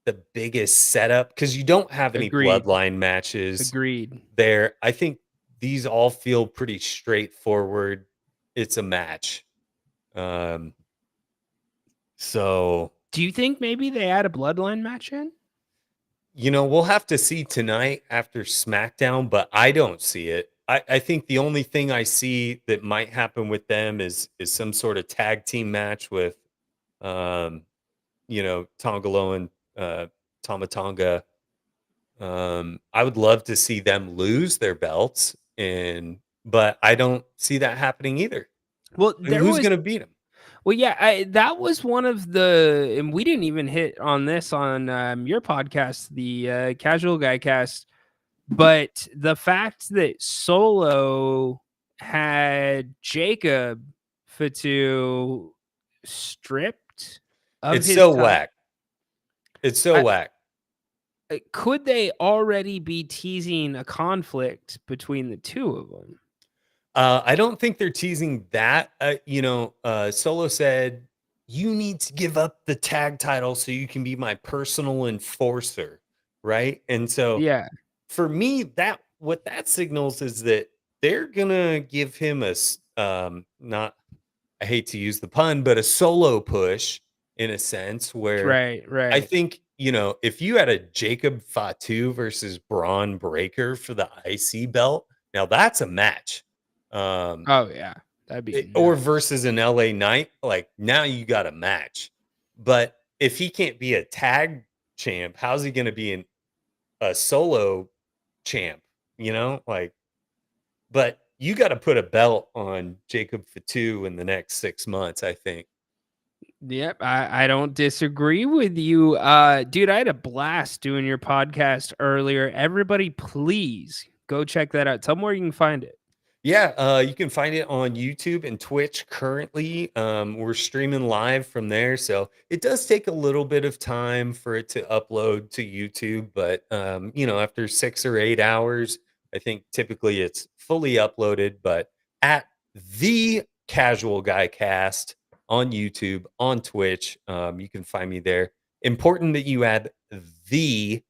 the biggest setup, because you don't have any Agreed. bloodline matches Agreed. there. I think these all feel pretty straightforward. It's a match. So Do you think maybe they add a bloodline match in? we'll have to see tonight after SmackDown, but I don't see it. I think the only thing I see that might happen with them is some sort of tag team match with, Tongalo and Tama Tonga. I would love to see them lose their belts, but I don't see that happening either. Well, I mean, who's going to beat them? Well, yeah, that was one of the, and we didn't even hit on this on your podcast, the Casual Guy Cast, but the fact that Solo had Jacob Fatu stripped of It's his so title. whack. It's so whack. Could they already be teasing a conflict between the two of them? I don't think they're teasing that. Solo said, "You need to give up the tag title so you can be my personal enforcer," right? And so, Yeah, for me, what that signals is that they're gonna give him not, I hate to use the pun, but a solo push, in a sense, where right. I think, if you had a Jacob Fatu versus Braun Breaker for the IC belt, now that's a match. Oh yeah, that'd be Or nuts. versus an LA Knight, like, now you got a match. But if he can't be a tag champ, how's he going to be a solo champ? But you got to put a belt on Jacob Fatu in the next 6 months, I think. Yep, I don't disagree with you. Dude, I had a blast doing your podcast earlier. Everybody, please go check that out. Tell me where you can find it. Yeah, you can find it on YouTube and Twitch currently. We're streaming live from there, so it does take a little bit of time for it to upload to YouTube, but after 6 or 8 hours, I think typically it's fully uploaded. But at the Casual Guy Cast on YouTube, on Twitch, you can find me there. Important that you add the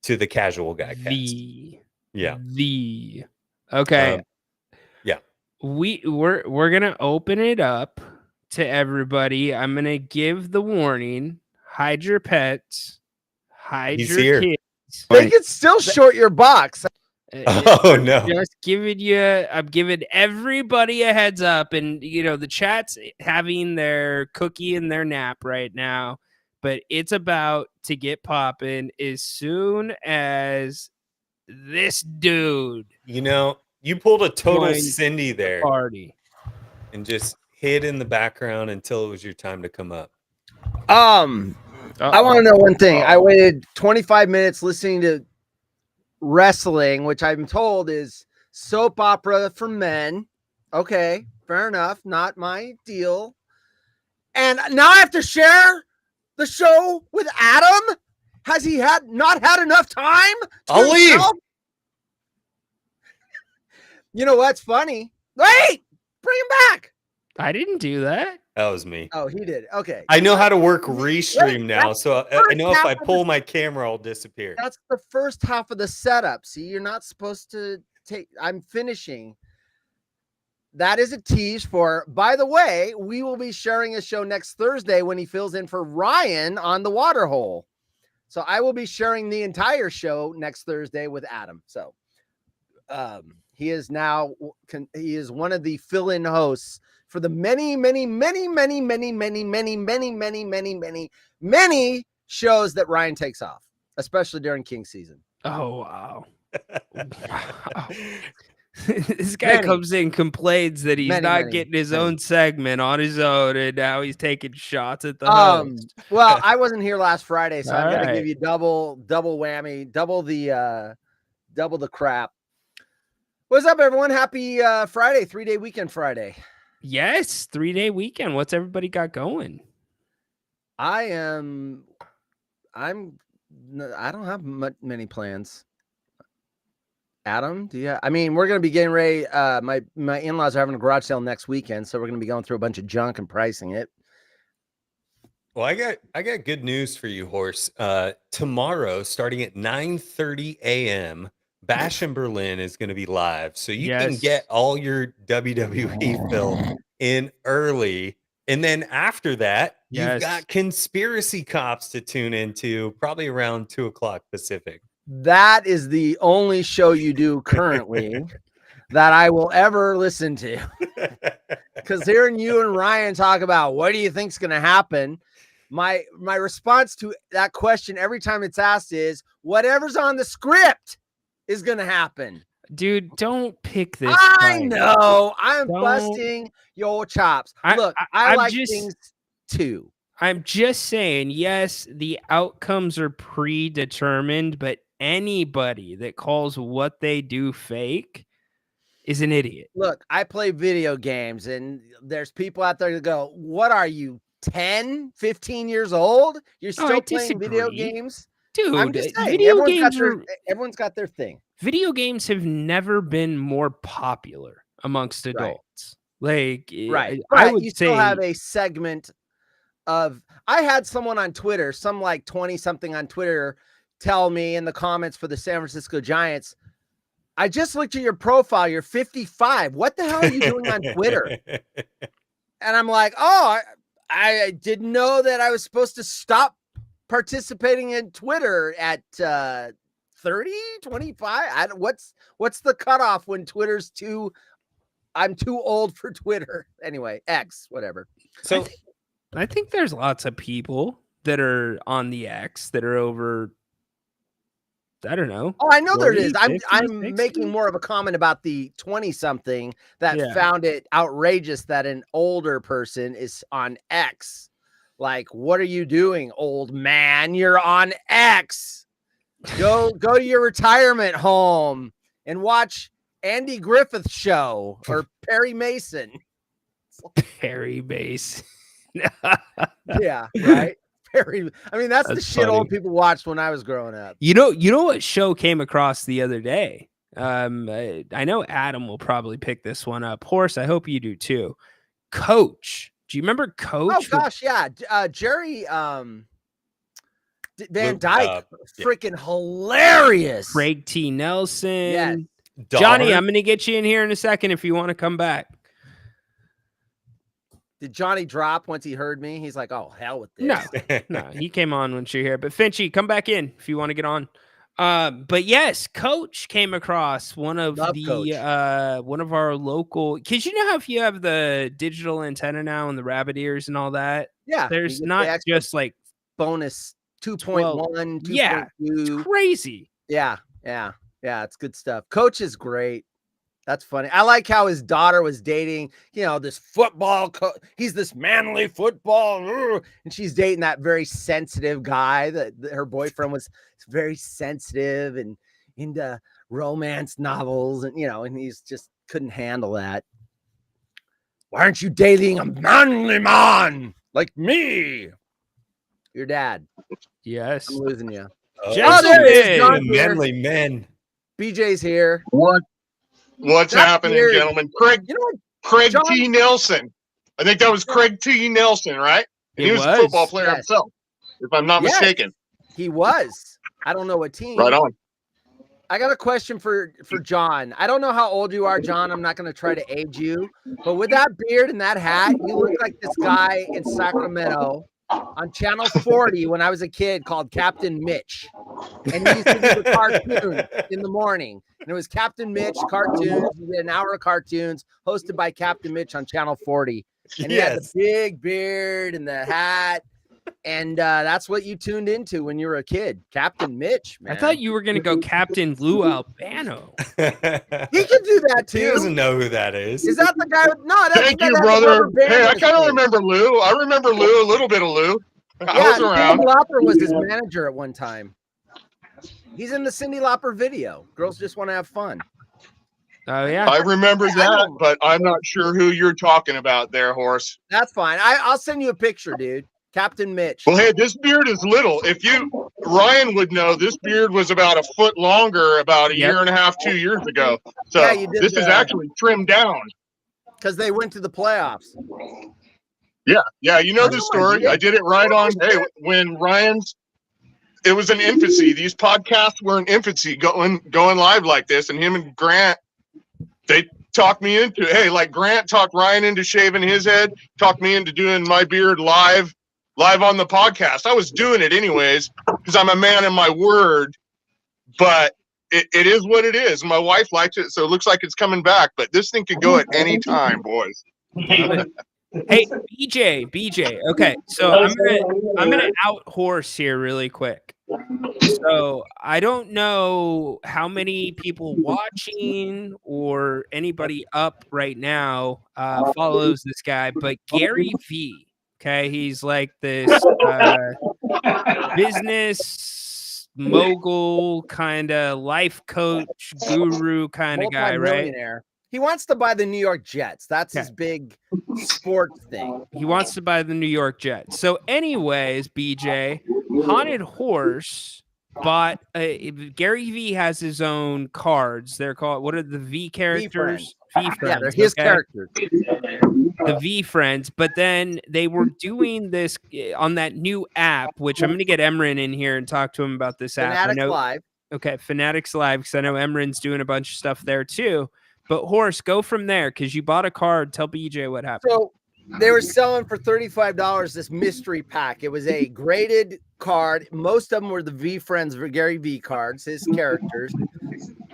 to the Casual Guy Cast. Yeah. The. Okay. Yeah. We're gonna open it up to everybody. I'm gonna give the warning. Hide your pets. Hide He's your here. kids. They can still short your box. Oh no. Just giving you, I'm giving everybody a heads up, and the chat's having their cookie and their nap right now, but it's about to get popping as soon as this dude You pulled a total joined Cindy there party. and just hid in the background until it was your time to come up. I want to know one thing. I waited 25 minutes listening to wrestling, which I'm told is soap opera for men. Okay, fair enough. Not my deal. And now I have to share the show with Adam. Has he not had enough time? I'll leave. You know what's funny? Wait, bring him back. I didn't do that. That was me. Oh, he did. Okay. I know how to work Restream now, that's so the I know if first I half of pull my camera, I'll disappear. That's the first half of the setup. See, you're not supposed to take. I'm finishing. That is a tease for, by the way, we will be sharing a show next Thursday when he fills in for Ryan on the water hole. So I will be sharing the entire show next Thursday with Adam. So he is one of the fill-in hosts for the many shows that Ryan takes off, especially during King season. Oh, wow. Wow. This guy comes in, complains that he's not getting his own segment on his own, and now he's taking shots at the host. Well, I wasn't here last Friday, so I'm gonna right. give you double whammy, double the crap. What's up, everyone? Happy Friday, 3-day weekend Friday. Yes, 3-day weekend. What's everybody got going? I don't have many plans. Adam, do you? I mean, we're gonna be getting ready. My in-laws are having a garage sale next weekend, so we're gonna be going through a bunch of junk and pricing it. Well, I got good news for you, Horse. Tomorrow, starting at 9:30 a.m., Bash in Berlin is going to be live, so you can get all your WWE fill in early, and then after that, you've got Conspiracy Cops to tune into, probably around 2:00 Pacific. That is the only show you do currently that I will ever listen to. Because hearing you and Ryan talk about what do you think's going to happen, my response to that question every time it's asked is whatever's on the script is going to happen. Dude, don't pick this. I know. I'm busting your chops. Look, I like things too. I'm just saying, yes, the outcomes are predetermined, but anybody that calls what they do fake is an idiot. Look, I play video games, and there's people out there that go, what are you, 10, 15 years old? You're still playing video games? Dude, I'm just saying, video games everyone's got their thing. Video games have never been more popular amongst adults. Right. I would you say still have a segment of, I had someone on Twitter, some like 20 something on Twitter, tell me in the comments for the San Francisco Giants, I just looked at your profile. You're 55. What the hell are you doing on Twitter? And I'm like, oh, I didn't know that I was supposed to stop participating in Twitter at 30, 25. What's the cutoff when Twitter's I'm too old for Twitter. Anyway, X, whatever. So I think there's lots of people that are on the X that are over, I don't know. Oh, I know 40, there is. 50, I'm 60? making more of a comment about the 20-something that found it outrageous that an older person is on X. Like, what are you doing, old man? You're on X. Go to your retirement home and watch Andy Griffith's show or Perry Mason. Perry Mason. Yeah, right. I mean, that's the shit funny. old people watched when I was growing up. You know what show came across the other day? I know Adam will probably pick this one up. Horse, I hope you do too. Coach. Do you remember Coach? Oh gosh, yeah. Jerry Van Dyke, freaking hilarious. Craig T. Nelson. Yes. Johnny, I'm going to get you in here in a second if you want to come back. Did Johnny drop once he heard me? He's like, oh, hell with this. No, he came on once you're here. But Finchy, come back in if you want to get on. But yes, Coach came across one of one of our local, because you know how if you have the digital antenna now and the rabbit ears and all that, there's not just like bonus 2.1, 2.2. Yeah, it's crazy. Yeah, it's good stuff. Coach is great. That's funny. I like how his daughter was dating, this football. He's this manly football, and she's dating that very sensitive guy. That her boyfriend was very sensitive and into romance novels, and he's just couldn't handle that. Why aren't you dating a manly man like me? Your dad. Yes. I'm losing you. Gentlemen. Manly men. BJ's here. What's That's happening, weird. gentlemen? Craig John- T. Nelson. I think that was Craig T. Nelson, right? It He was a was. football player Yes. himself, if I'm not Yes. mistaken. He was. I don't know what team. Right on. I got a question for John. I don't know how old you are, John. I'm not going to try to age you, but with that beard and that hat, you look like this guy in Sacramento on Channel 40 when I was a kid called Captain Mitch. And he used to do the cartoon in the morning. And it was Captain Mitch cartoons. He did an hour of cartoons hosted by Captain Mitch on Channel 40. And he had the big beard and the hat. And that's what you tuned into when you were a kid. Captain Mitch, man. I thought you were going to go Captain Lou Albano. He could do that too. He doesn't know who that is. Is that the guy? No, that's Thank the guy you, that had the brother. rubber band Hey, in I his kind of face. remember Lou. I remember Lou, a little bit of Lou. I was around. Cyndi Lauper was his manager at one time. He's in the Cyndi Lauper video. Girls just want to have fun. Oh, yeah. I remember that, but I'm not sure who you're talking about there, Horse. That's fine. I'll send you a picture, dude. Captain Mitch. Well, hey, this beard is little. Ryan would know, this beard was about a foot longer about a year and a half, 2 years ago. So Yeah, you did this is actually trimmed down. Because they went to the playoffs. Yeah, you know the story. I did it right on. Hey, when it was in infancy. These podcasts were in infancy, going live like this, and him and Grant, they talked me into. Hey, like Grant talked Ryan into shaving his head, talked me into doing my beard live on the podcast. I was doing it anyways because I'm a man of my word, but it is what it is. My wife likes it, so it looks like it's coming back. But this thing could go at any time, boys. Hey, BJ. Okay, so I'm gonna out Horse here really quick. So I don't know how many people watching or anybody up right now follows this guy, but Gary V. Okay, he's like this business mogul kind of life coach guru kind of guy, right? Multi-millionaire. He wants to buy the New York Jets. That's his big sports thing. He wants to buy the New York Jets. So anyways, BJ, Haunted Horse bought Gary V has his own cards. They're called, what are the V characters? V friends. Yeah, they're his characters. The V friends. But then they were doing this on that new app, which I'm going to get Emran in here and talk to him about this app. Fanatics Live. Okay, Fanatics Live, because I know Emran's doing a bunch of stuff there too. But Horse, go from there because you bought a card. Tell BJ what happened. So they were selling for $35 this mystery pack. It was a graded card. Most of them were the V Friends Gary V cards, his characters.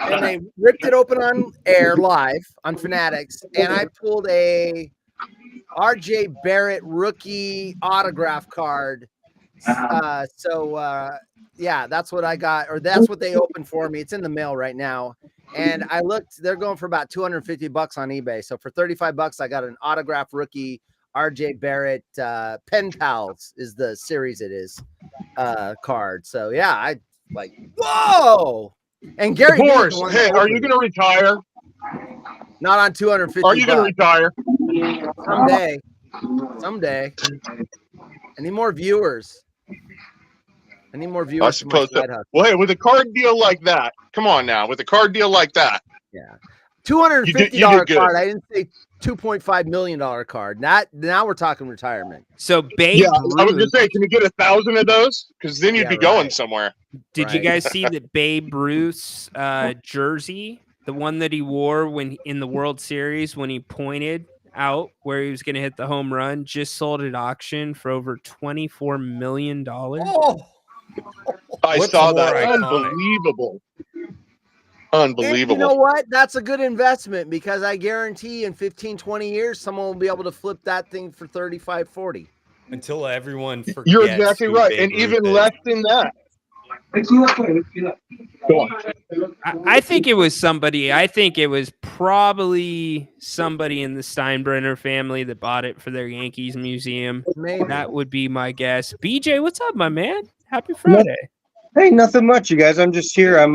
And they ripped it open on air live on Fanatics. And I pulled a RJ Barrett rookie autograph card. Yeah, that's what I got, or that's what they opened for me. It's in the mail right now. And I looked, they're going for about $250 on eBay. So for $35, I got an autograph rookie RJ Barrett Pen Pals is the series it is card. So yeah, I like, whoa. And Gary, Horse, hey, are you going to retire? Not on $250. Are you going to retire? Someday. I need more viewers. I suppose so. Well, hey, with a card deal like that, come on now, with a card deal like that. Yeah. $250 card. I didn't say $2.5 million card. Now we're talking retirement. So Babe I was going to say, can you get 1,000 of those? Because then you'd be going somewhere. Did you guys see that Babe Ruth's jersey, the one that he wore when in the World Series when he pointed out where he was going to hit the home run, just sold at auction for over $24 million? Oh. I saw that. Unbelievable. Unbelievable. And you know what? That's a good investment because I guarantee in 15, 20 years, someone will be able to flip that thing for 35, 40. Until everyone forgets. You're exactly right. And even less than that. I think it was somebody. I think it was probably somebody in the Steinbrenner family that bought it for their Yankees museum. Maybe. That would be my guess. BJ, what's up, my man? Happy Friday. Hey, nothing much, you guys. I'm just here. I'm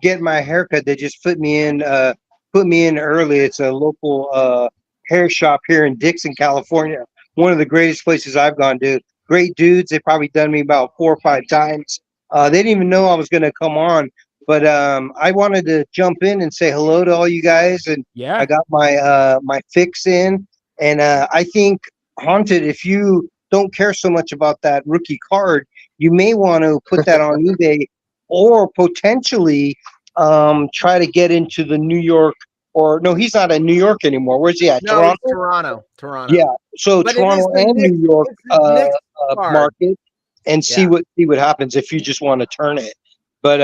getting my haircut. They just put me in early. It's a local hair shop here in Dixon, California. One of the greatest places I've gone to. Great dudes. They probably done me about 4 or 5 times. They didn't even know I was gonna come on, but I wanted to jump in and say hello to all you guys. And Yeah. I got my my fix in, and I think Haunted, if you don't care so much about that rookie card, you may want to put that on eBay, or potentially try to get into the New York. Or no, he's not in New York anymore. Where's he at? No, Toronto. it's Toronto. Yeah, so But it is Toronto the and Knicks- New York it's the Knicks card. market, and see Yeah. what happens if you just want to turn it. But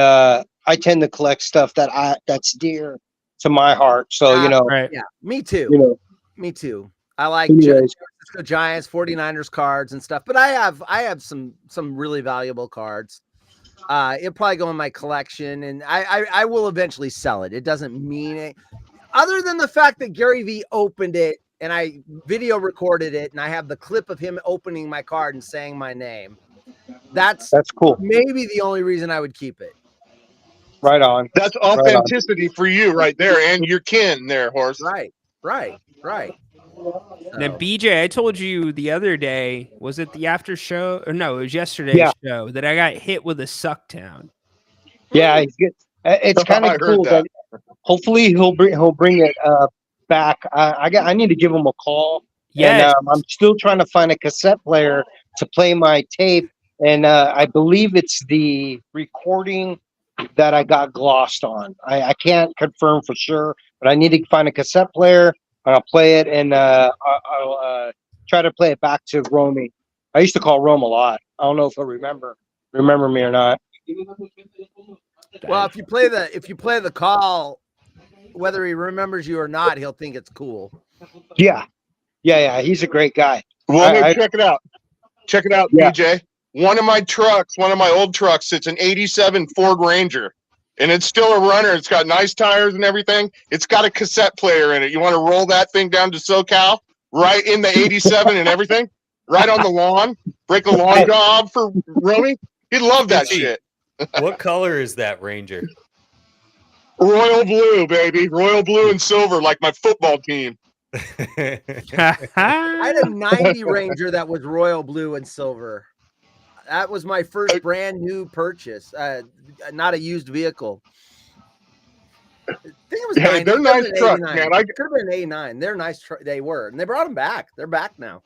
I tend to collect stuff that's dear to my heart. So you know, Right. Yeah, me too. you know. Me too. I like Anyways. San Francisco Giants, 49ers cards and stuff, but I have some really valuable cards. It'll probably go in my collection, and I will eventually sell it. It doesn't mean it, other than the fact that Gary Vee opened it and I video recorded it, and I have the clip of him opening my card and saying my name. That's cool. maybe the only reason I would keep it. Right on. That's on. authenticity for you right there, and your kin there, horse. Right. Now, So, BJ, I told you the other day, was it the after show? Or no, it was yesterday's Yeah. show that I got hit with a Sucktown. Yeah, he's good. It's kind I of heard cool that. that hopefully he'll bring it back. I need to give him a call. Yes. And I'm still trying to find a cassette player to play my tape, and I believe it's the recording that I got glossed on. I can't confirm for sure, but I need to find a cassette player. I'll play it, and I'll try to play it back to Romy. I used to call Rome a lot. I don't know if he'll remember me or not. well, if you play the call, whether he remembers you or not, he'll think it's cool. Yeah. He's a great guy. Well, I- check it out. Check it out, Yeah. BJ. One of my old trucks, it's an 87 Ford Ranger. And it's still a runner. It's got nice tires and everything. It's got a cassette player in it. You want to roll that thing down to SoCal, right in the 87 and everything, right on the lawn, break a lawn job for Romy. He'd love that shit. What color is that Ranger? Royal blue, baby. Royal blue and silver, like my football team. I had a 90 Ranger that was royal blue and silver. That was my first brand new purchase, not a used vehicle. I think it was 90. They're It nice could've been trucks, 89. man. It could have been 89. They're nice. They were, and they brought them back. They're back now.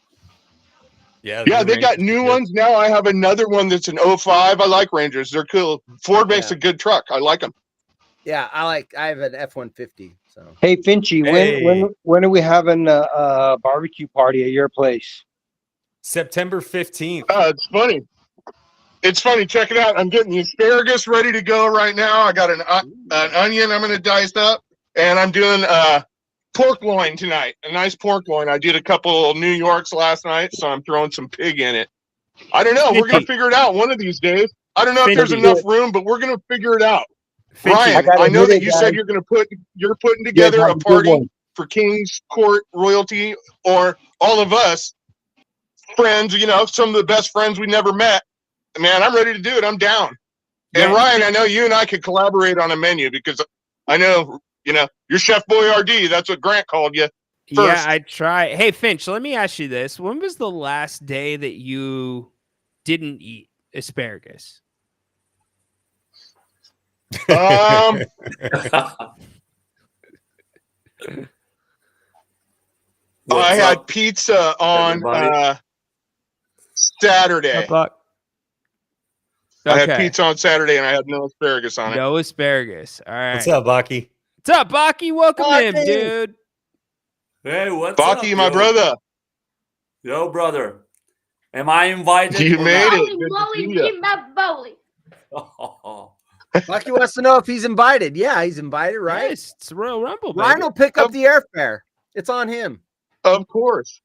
Yeah, Yeah, the they got Ranger's new good. ones now. I have another one that's an 05. I like Rangers. They're cool. Ford makes Yeah. a good truck. I like them. Yeah, I have an F-150. So Hey Finchy, when are we having a barbecue party at your place? September 15th. It's funny. It's funny. Check it out. I'm getting the asparagus ready to go right now. I got an onion I'm going to dice up, and I'm doing pork loin tonight. A nice pork loin. I did a couple of New Yorks last night, so I'm throwing some pig in it. I don't know. We're going to figure it out one of these days. I don't know if there's enough room, but we're going to figure it out. Ryan, gotta I know hit that it, you guys. said you're putting together have a a good party one. for King's Court royalty, or all of us friends, some of the best friends we never met. Man, I'm ready to do it. I'm down. And Ryan, I know you and I could collaborate on a menu, because I know, you're Chef Boyardee. That's what Grant called you. Yeah, First. I try. Hey, Finch, let me ask you this. When was the last day that you didn't eat asparagus? I had pizza on Saturday. I had pizza on Saturday, and I had no asparagus on it. No asparagus. All right. What's up, Baki? What's up, Baki? Welcome in, Baki. dude. Hey, what's Baki, up, my yo? brother. Yo, brother. Am I invited? You or made not? it. Good to see ya. Lucky wants to know if he's invited. Yeah, he's invited, right? Yes, it's Royal Rumble, baby. Ryan will pick up the airfare. It's on him. Of course.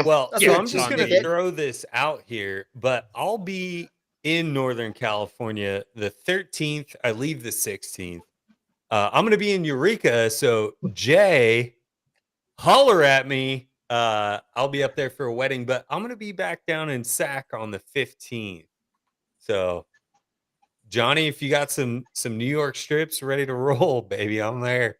Well, That's so what I'm it's just on going me. to throw this out here, but I'll be in Northern California the 13th. I leave the 16th. I'm going to be in Eureka. So, Jay, holler at me. I'll be up there for a wedding, but I'm going to be back down in Sac on the 15th. So, Johnny, if you got some New York strips ready to roll, baby, I'm there.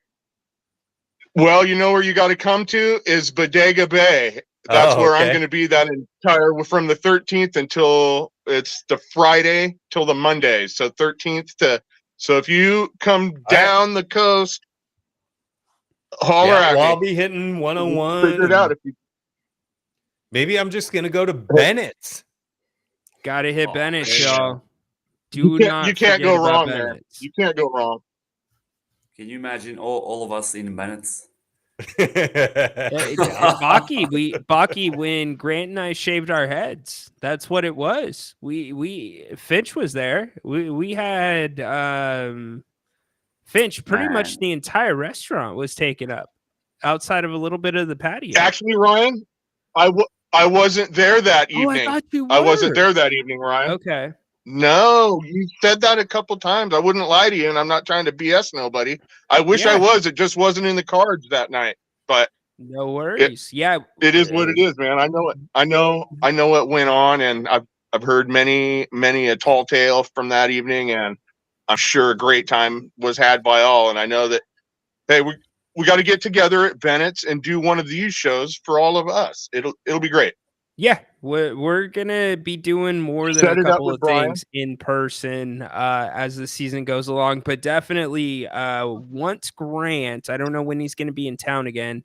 Well, you know where you got to come to is Bodega Bay. That's where I'm going to be that entire from the 13th until it's the Friday till the Monday. So 13th to. So if you come down the coast, holler at me. I'll be hitting 101. Figure it out if you. Maybe I'm just gonna go to Bennett's. Gotta hit Bennett's, man. y'all. You can't go wrong there. You can't go wrong. Can you imagine all of us in Bennett's? Baki, when Grant and I shaved our heads, that's what it was. Finch was there. We had Finch. Pretty much the entire restaurant was taken up, outside of a little bit of the patio. Actually, Ryan, I wasn't there that evening. I thought you were. I wasn't there that evening, Ryan. Okay. No, you said that a couple times. I wouldn't lie to you, and I'm not trying to BS nobody. I wish I was. It just wasn't in the cards that night. But no worries. It is what it is, man. I know it. I know what went on, and I've heard many a tall tale from that evening, and I'm sure a great time was had by all. And I know that, hey, we got to get together at Bennett's and do one of these shows for all of us. It'll be great. Yeah, we're gonna be doing more than a couple of things in person as the season goes along, but definitely once Grant, I don't know when he's gonna be in town again,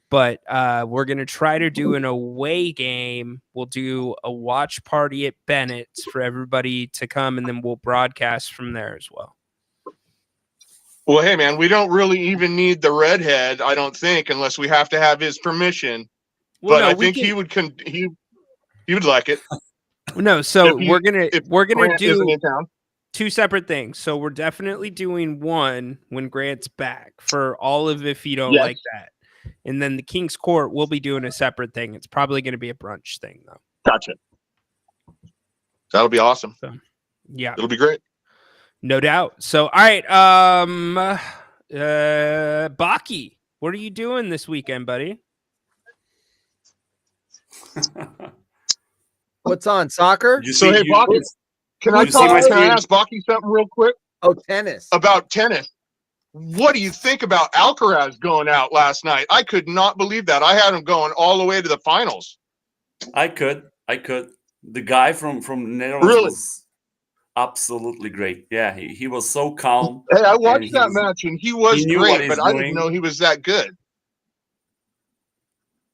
but we're gonna try to do an away game. We'll do a watch party at Bennett's for everybody to come, and then we'll broadcast from there as well. Well, hey man, we don't really even need the redhead, I don't think, unless we have to have his permission. Well, but no, I think he would like it. No, so we're gonna do town. Two separate things. So we're definitely doing one when Grant's back for all of if you don't like that, and then the King's Court we'll be doing a separate thing. It's probably going to be a brunch thing though. Gotcha. That'll be awesome. So, yeah, it'll be great. No doubt. So, all right, Baki, what are you doing this weekend, buddy? What's on, soccer? So hey, Baki, can I ask Baki something real quick? Oh, tennis. About tennis. What do you think about Alcaraz going out last night? I could not believe that. I had him going all the way to the finals. I could. The guy from Netherlands was absolutely great. Yeah, he was so calm. Hey, I watched that match and he was great, but I didn't know he was that good.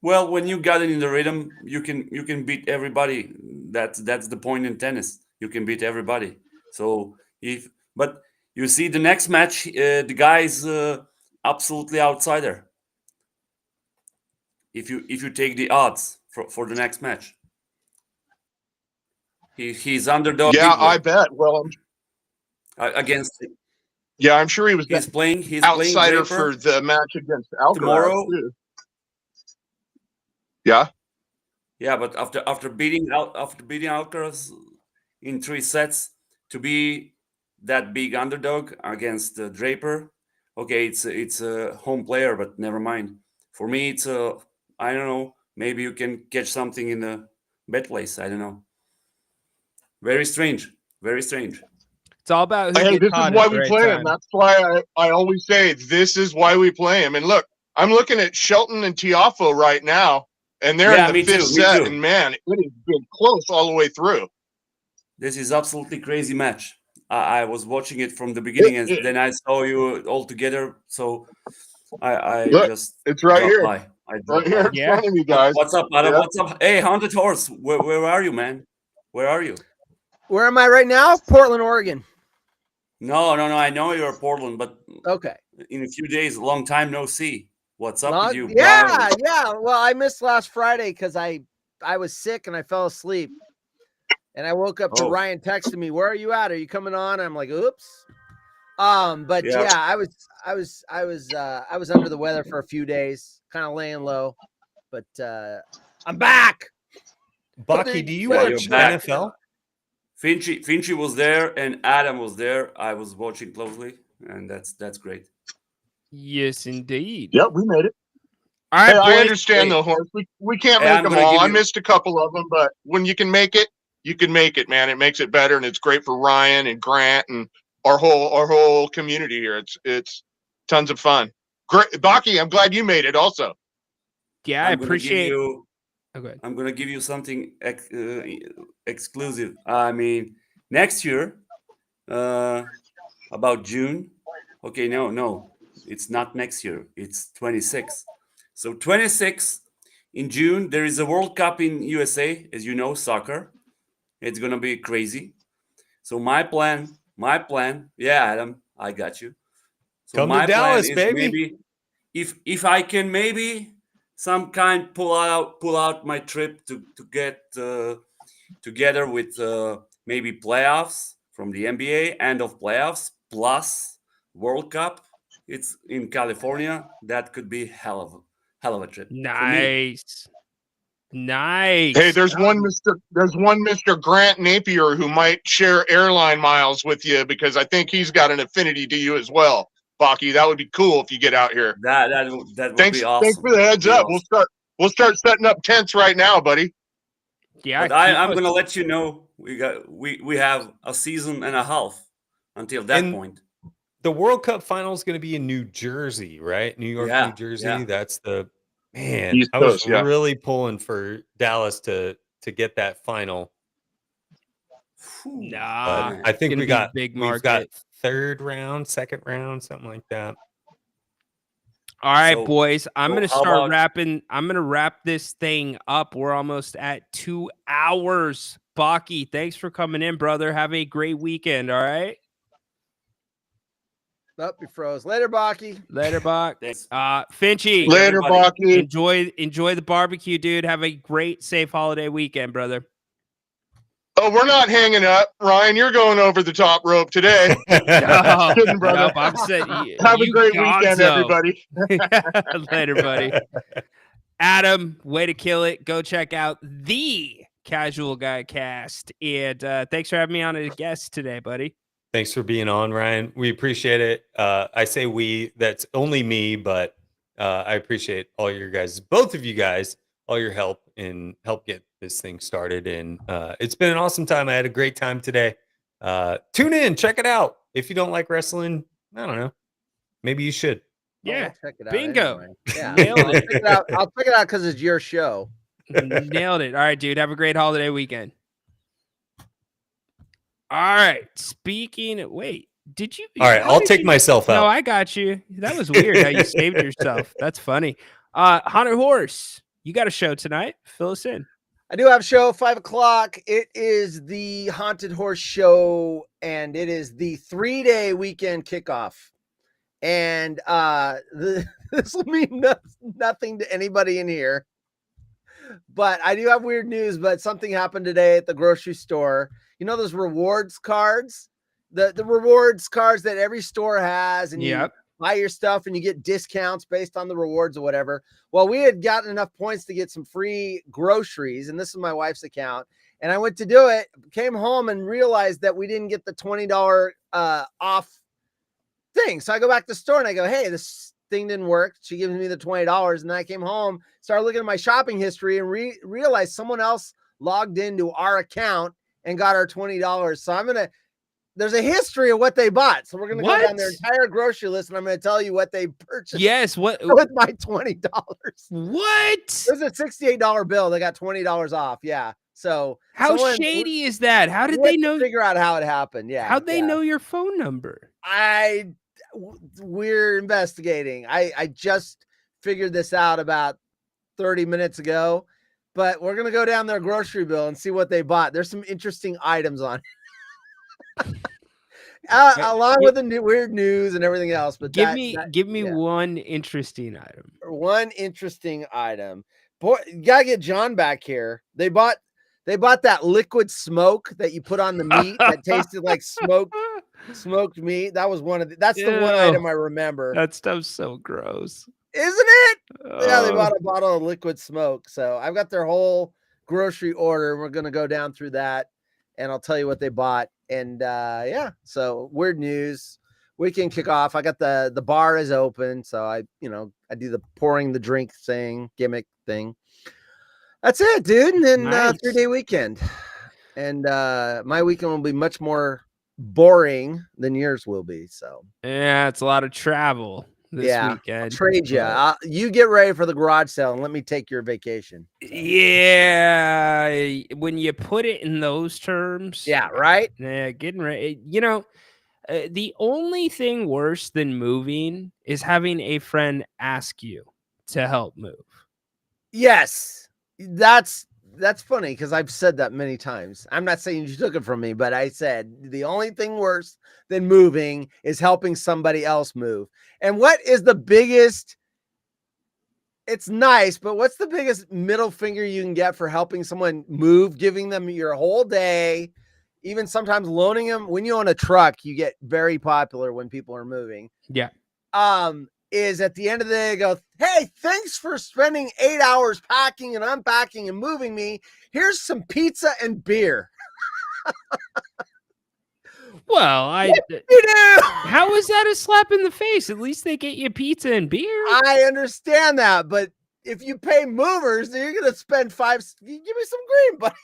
Well, when you got it in the rhythm, you can beat everybody. That's the point in tennis. You can beat everybody. So but you see the next match, the guy is absolutely outsider. If you take the odds for the next match, he's underdog. Yeah, I bet. Well, against. Yeah, I'm sure he was. He's playing outsider for the match against Alcaraz tomorrow. Too. Yeah. Yeah, but after beating Alcaraz in 3 sets to be that big underdog against Draper, okay, it's a home player, but never mind. For me, it's I don't know. Maybe you can catch something in the bet place. I don't know. Very strange. Very strange. It's all about. Hey, this is why we play him. That's why I always say this is why we play him. And look, I'm looking at Shelton and Tiafoe right now. And they're in the 5th set, and man, it has been close all the way through. This is absolutely crazy match. I was watching it from the beginning, and then I saw you all together. So I look, just it's right here, right here in front of you guys. What's up, Adam? Yeah. What's up? Hey, Haunted Horse, where are you, man? Where are you? Where am I right now? Portland, Oregon. No. I know you're Portland, but okay. In a few days, a long time no see. What's up with you? Yeah. Well, I missed last Friday because I was sick and I fell asleep. And I woke up to Ryan texting me, "Where are you at? Are you coming on?" I'm like, "Oops." But yeah, I was under the weather for a few days, kind of laying low. But I'm back. Baki, do you watch NFL? Finchy was there and Adam was there. I was watching closely, and that's great. Yes, indeed. Yep, we made it. All right, Hey, I boys. understand though, Horse. We can't Hey, make I'm them gonna all. give I you- missed a couple of them, but when you can make it, you can make it, man. It makes it better, and it's great for Ryan and Grant and our whole community here. It's tons of fun. Great, Baki. I'm glad you made it. Also, Yeah, I I'm gonna give appreciate. you- Okay. I'm gonna give you something exclusive. I mean, next year, about June. Okay, no, it's not next year. It's 26. So 26 in June, there is a World Cup in USA, as you know, soccer. It's gonna be crazy. So my plan. Yeah, Adam, I got you. So Come to my Dallas, plan is baby. maybe if I can maybe some kind pull out my trip to get together with maybe playoffs from the NBA, end of playoffs plus World Cup. It's in California. That could be hell of a trip. For me. Nice. Nice. hey, there's one Mr. Grant Napier who might share airline miles with you because I think he's got an affinity to you as well, Baki. That would be cool if you get out here. That would Thanks, be awesome. thanks for the heads up. We'll start setting up tents right now, buddy. Yeah, But keep I'm us- gonna let you know we have a season and a half until that And point. The World Cup final is going to be in New Jersey, right? New York, Yeah, New Jersey. yeah. That's the man. East I was Coast, yeah. really pulling for Dallas to get that final. Whew. Nah, But I think gonna we be a got big we've got market. third round, second round, something like that. All right, So- boys. I'm so gonna how start about- wrapping. I'm gonna wrap this thing up. We're almost at 2 hours. Baki, thanks for coming in, brother. Have a great weekend. All right. Nope, you froze. Later, Baki. Later, Bach. Thanks. Finchy. Later, everybody. Baki. Enjoy the barbecue, dude. Have a great, safe holiday weekend, brother. Oh, we're not hanging up, Ryan. You're going over the top rope today. No, Kidding, brother. nope, I'm saying, Have a you great weekend, gonzo. everybody. Later, buddy. Adam, way to kill it. Go check out the Casual Guy Cast. And thanks for having me on as a guest today, buddy. Thanks for being on, Ryan. We appreciate it. I say we, that's only me, but I appreciate all your guys, both of you guys, all your help and help get this thing started. And it's been an awesome time. I had a great time today. Tune in, check it out. If you don't like wrestling, I don't know. Maybe you should. Yeah, I'll check it out bingo. anyway. Yeah, Nailed I'll it. check it out. I'll check it out because it's your show. Nailed it. All right, dude. Have a great holiday weekend. All right. Speaking of, wait, did you? All right, how I'll did take you- myself No, out. I got you. That was weird how you saved yourself. That's funny. Haunted Horse, you got a show tonight. Fill us in. I do have a show 5:00. It is the Haunted Horse Show, and it is the 3-day weekend kickoff. And this will mean nothing to anybody in here. But I do have weird news. But something happened today at the grocery store. You know those rewards cards, the rewards cards that every store has, and you Yep. buy your stuff and you get discounts based on the rewards or whatever. Well, we had gotten enough points to get some free groceries, and this is my wife's account. And I went to do it, came home and realized that we didn't get the $20 off thing. So I go back to the store and I go, hey, this thing didn't work. She gives me the $20. And then I came home, started looking at my shopping history and realized someone else logged into our account and got our $20. So there's a history of what they bought. So we're going to go down their What? entire grocery list and I'm going to tell you what they purchased Yes. What? with my $20. What? It was a $68 bill. They got $20 off. Yeah. So How someone- shady is that? How we did went they to know? Figure out how it happened. Yeah. How'd they yeah. know your phone number? We're investigating. I just figured this out about 30 minutes ago, but we're gonna go down their grocery bill and see what they bought. There's some interesting items on it. Along with the weird news and everything else. But Give that- me yeah. one interesting item. One interesting item. Boy, you gotta get John back here. They bought that liquid smoke that you put on the meat that tasted like smoked meat. That was that's the one Ew. item I remember. That stuff's so gross. Isn't it? Yeah, they Oh. bought a bottle of liquid smoke. So I've got their whole grocery order. We're gonna go down through that and I'll tell you what they bought. And yeah, so weird news. Weekend kickoff. I got the bar is open, so I do the pouring the drink thing, gimmick thing. That's it, dude. And then Nice. 3-day weekend. And my weekend will be much more boring than yours will be. So Yeah, it's a lot of travel this I'll weekend. trade you. You get ready for the garage sale and let me take your vacation. Yeah, when you put it in those terms. Yeah, right. Yeah, getting ready. The only thing worse than moving is having a friend ask you to help move. Yes, that's funny because I've said that many times. I'm not saying you took it from me, but I said the only thing worse than moving is helping somebody else move. And what is the biggest? It's nice, but what's the biggest middle finger you can get for helping someone move? Giving them your whole day, even sometimes loaning them. When you own a truck, you get very popular when people are moving. Yeah. Is at the end of the day, go, hey, thanks for spending 8 hours packing and unpacking and moving me. Here's some pizza and beer. Well, you do. How is that a slap in the face? At least they get you pizza and beer. I understand that, but if you pay movers, then you're gonna spend give me some green, buddy.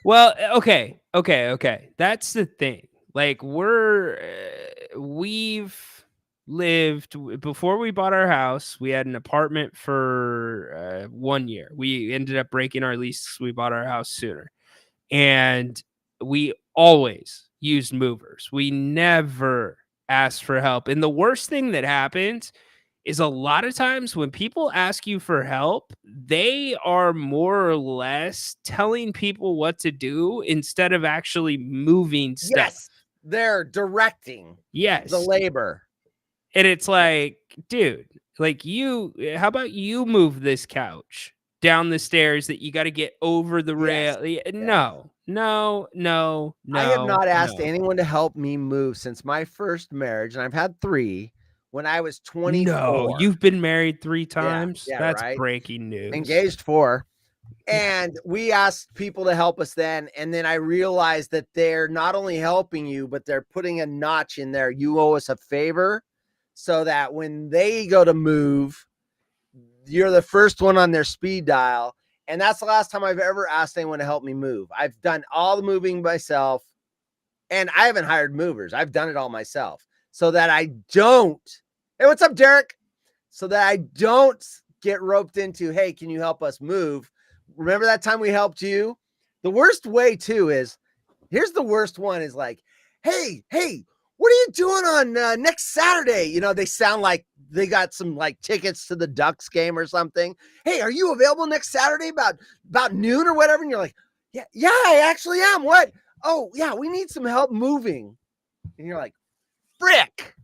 Well, okay. That's the thing. Like we've lived before we bought our house. We had an apartment for 1 year. We ended up breaking our lease. We bought our house sooner, and we always used movers. We never asked for help. And the worst thing that happens is a lot of times when people ask you for help, they are more or less telling people what to do instead of actually moving stuff. Yes, they're directing. Yes, the labor. And it's like, dude, like how about you move this couch down the stairs that you got to get over the rail? No. I have not asked anyone to help me move since my first marriage, and I've had 3 when I was 24. No, you've been married 3 times? Yeah, that's right? breaking news. Engaged 4. And we asked people to help us then. And then I realized that they're not only helping you, but they're putting a notch in there. You owe us a favor, so that when they go to move, you're the first one on their speed dial. And that's the last time I've ever asked anyone to help me move. I've done all the moving myself, and I haven't hired movers. I've done it all myself so that I don't. Hey, what's up, Derek? So that I don't get roped into, hey, can you help us move? Remember that time we helped you? The worst way too is, here's the worst one is like, hey, what are you doing on next Saturday? You know, they sound like they got some like tickets to the Ducks game or something. Hey, are you available next Saturday about noon or whatever? And you're like, yeah, I actually am. What? Oh, yeah, we need some help moving. And you're like, frick.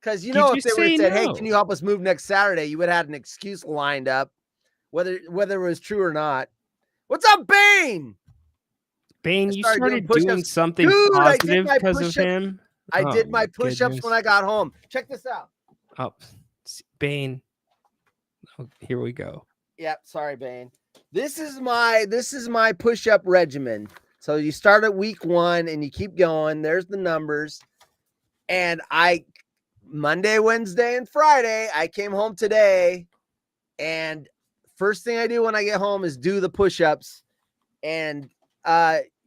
Because if they would have said, hey, can you help us move next Saturday? You would have had an excuse lined up, whether it was true or not. What's up, Bane? Bane, you started doing something positive because of him? I did my push-ups when I got home. Check this out. Oh, Bane. Oh, here we go. Yep, sorry, Bane. This is my push-up regimen. So you start at week 1 and you keep going. There's the numbers. And Monday, Wednesday, and Friday, I came home today, and first thing I do when I get home is do the push-ups. And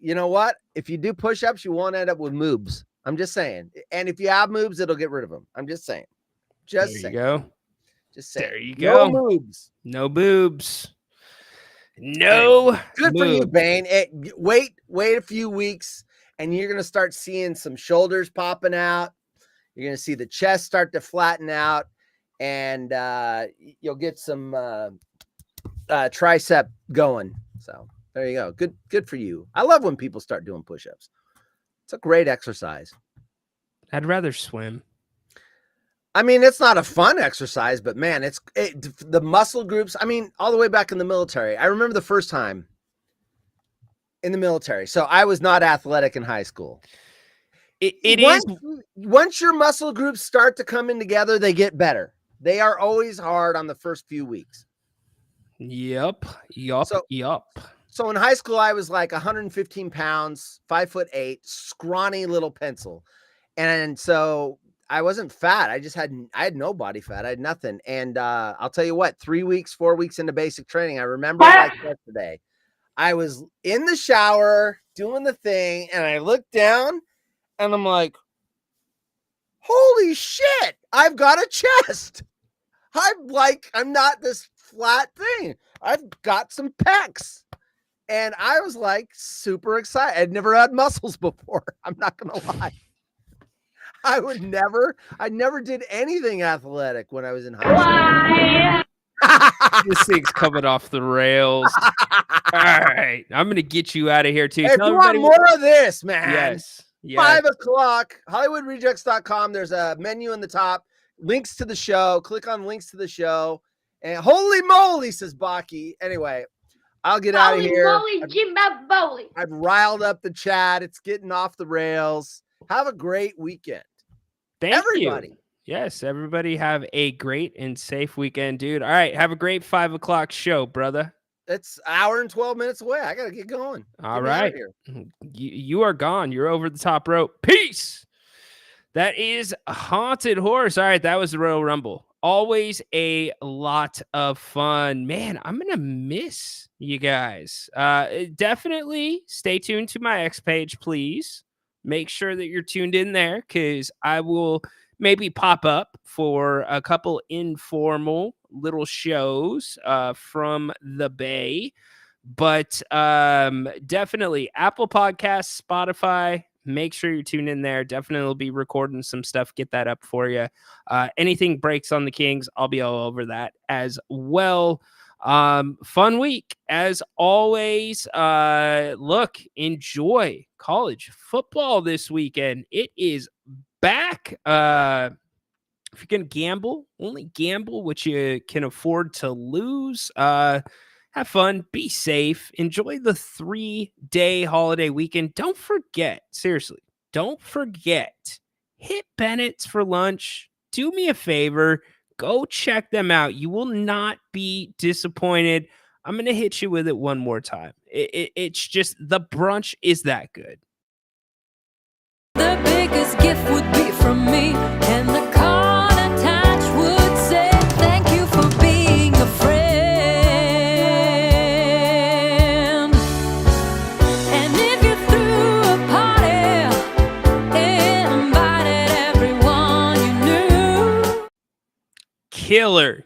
you know what? If you do push-ups, you won't end up with moobs. I'm just saying. And if you have moobs, it'll get rid of them. I'm just saying. There you go. Just saying. There you go. No moobs. No boobs. No. Good for you, Bane. Wait a few weeks, and you're gonna start seeing some shoulders popping out. You're gonna see the chest start to flatten out, and you'll get some tricep going. So there you go. Good for you. I love when people start doing push-ups. It's a great exercise. I'd rather swim. I mean, it's not a fun exercise, but man, the muscle groups. I mean, all the way back in the military. I remember the first time in the military. So I was not athletic in high school. Once your muscle groups start to come in together, they get better. They are always hard on the first few weeks. Yup. So in high school, I was like 115 pounds, 5'8", scrawny little pencil. And so I wasn't fat. I had no body fat. I had nothing. And I'll tell you what, 4 weeks into basic training, I remember it like yesterday. I was in the shower doing the thing, and I looked down, and I'm like, holy shit, I've got a chest. I'm not this flat thing. I've got some pecs. And I was like super excited. I'd never had muscles before. I'm not going to lie. I never did anything athletic when I was in high school. This thing's coming off the rails. All right. I'm going to get you out of here too. Hey, if you want more of this, man. Yes. 5 o'clock, HollywoodRejects.com. There's a menu in the top. Links to the show. Click on links to the show. And holy moly, says Baki. Anyway, I'll get out of here. I've riled up the chat. It's getting off the rails. Have a great weekend. Thank everybody. You. Yes, everybody have a great and safe weekend, dude. All right, have a great 5 o'clock show, brother. It's an hour and 12 minutes away. I got to get going. All right. You are gone. You're over the top rope. Peace. That is Haunted Horse. All right, that was the Royal Rumble. Always a lot of fun. Man, I'm going to miss you guys. Definitely stay tuned to my X page, please. Make sure that you're tuned in there because I will maybe pop up for a couple informal little shows from the Bay. But definitely Apple Podcasts, Spotify, make sure you're tuned in there. Definitely will be recording some stuff. Get that up for you. Anything breaks on the Kings, I'll be all over that as well. Fun week as always. Look, enjoy college football this weekend. It is back. If you're gonna gamble, only gamble what you can afford to lose. Have fun, be safe, enjoy the 3-day holiday weekend. Don't forget, seriously, don't forget, hit Bennett's for lunch. Do me a favor. Go check them out. You will not be disappointed. I'm going to hit you with it one more time. It's just the brunch is that good. The biggest gift would be from me, and the card attached would say, thank you for being a friend. And if you threw a party, invited everyone you knew. Killer.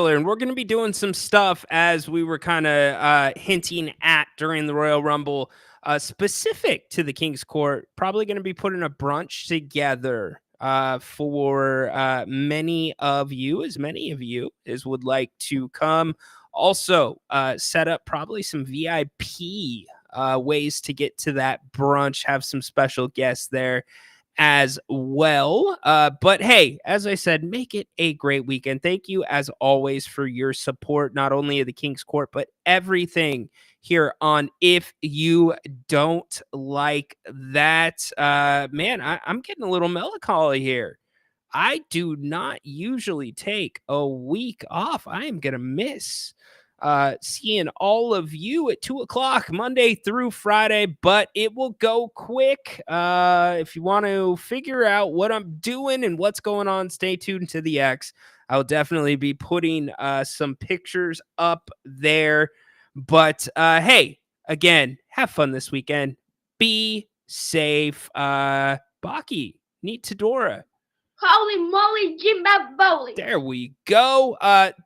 And we're going to be doing some stuff as we were kind of hinting at during the Royal Rumble, specific to the King's Court. Probably going to be putting a brunch together for many of you as would like to come. Also, set up probably some VIP ways to get to that brunch, have some special guests there as well. But hey, as I said, make it a great weekend. Thank you as always for your support, not only of the King's Court, but everything here on If You Don't Like That. Man, I'm getting a little melancholy here. I do not usually take a week off. I am going to miss seeing all of you at 2:00 Monday through Friday, but it will go quick. If you want to figure out what I'm doing and what's going on, stay tuned to the X. I'll definitely be putting some pictures up there. But hey, again, have fun this weekend. Be safe. Baki, Neat Tedora. Holy moly, Jimbaboli. There we go.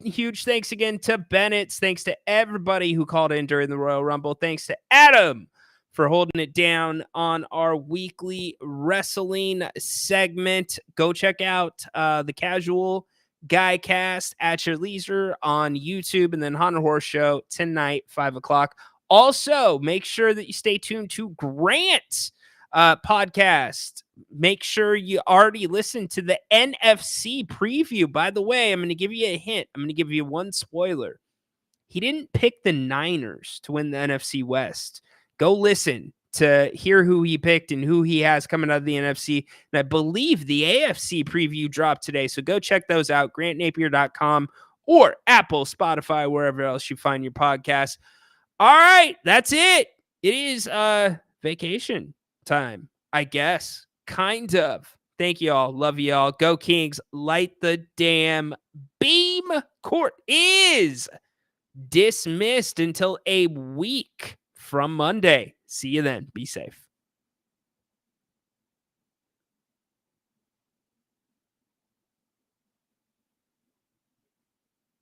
Huge thanks again to Bennett's. Thanks to everybody who called in during the Royal Rumble. Thanks to Adam for holding it down on our weekly wrestling segment. Go check out the Casual Guy Cast at your leisure on YouTube, and then Haunted Horse Show tonight, 5:00. Also, make sure that you stay tuned to Grant's podcast. Make sure you already listen to the NFC preview. By the way, I'm going to give you a hint. I'm going to give you one spoiler. He didn't pick the Niners to win the NFC West. Go listen to hear who he picked and who he has coming out of the NFC. And I believe the AFC preview dropped today. So go check those out, grantnapier.com or Apple, Spotify, wherever else you find your podcast. All right, that's it. It is vacation time, I guess. Kind of. Thank you all. Love you all. Go Kings. Light the damn beam. Court is dismissed until a week from Monday. See you then. Be safe.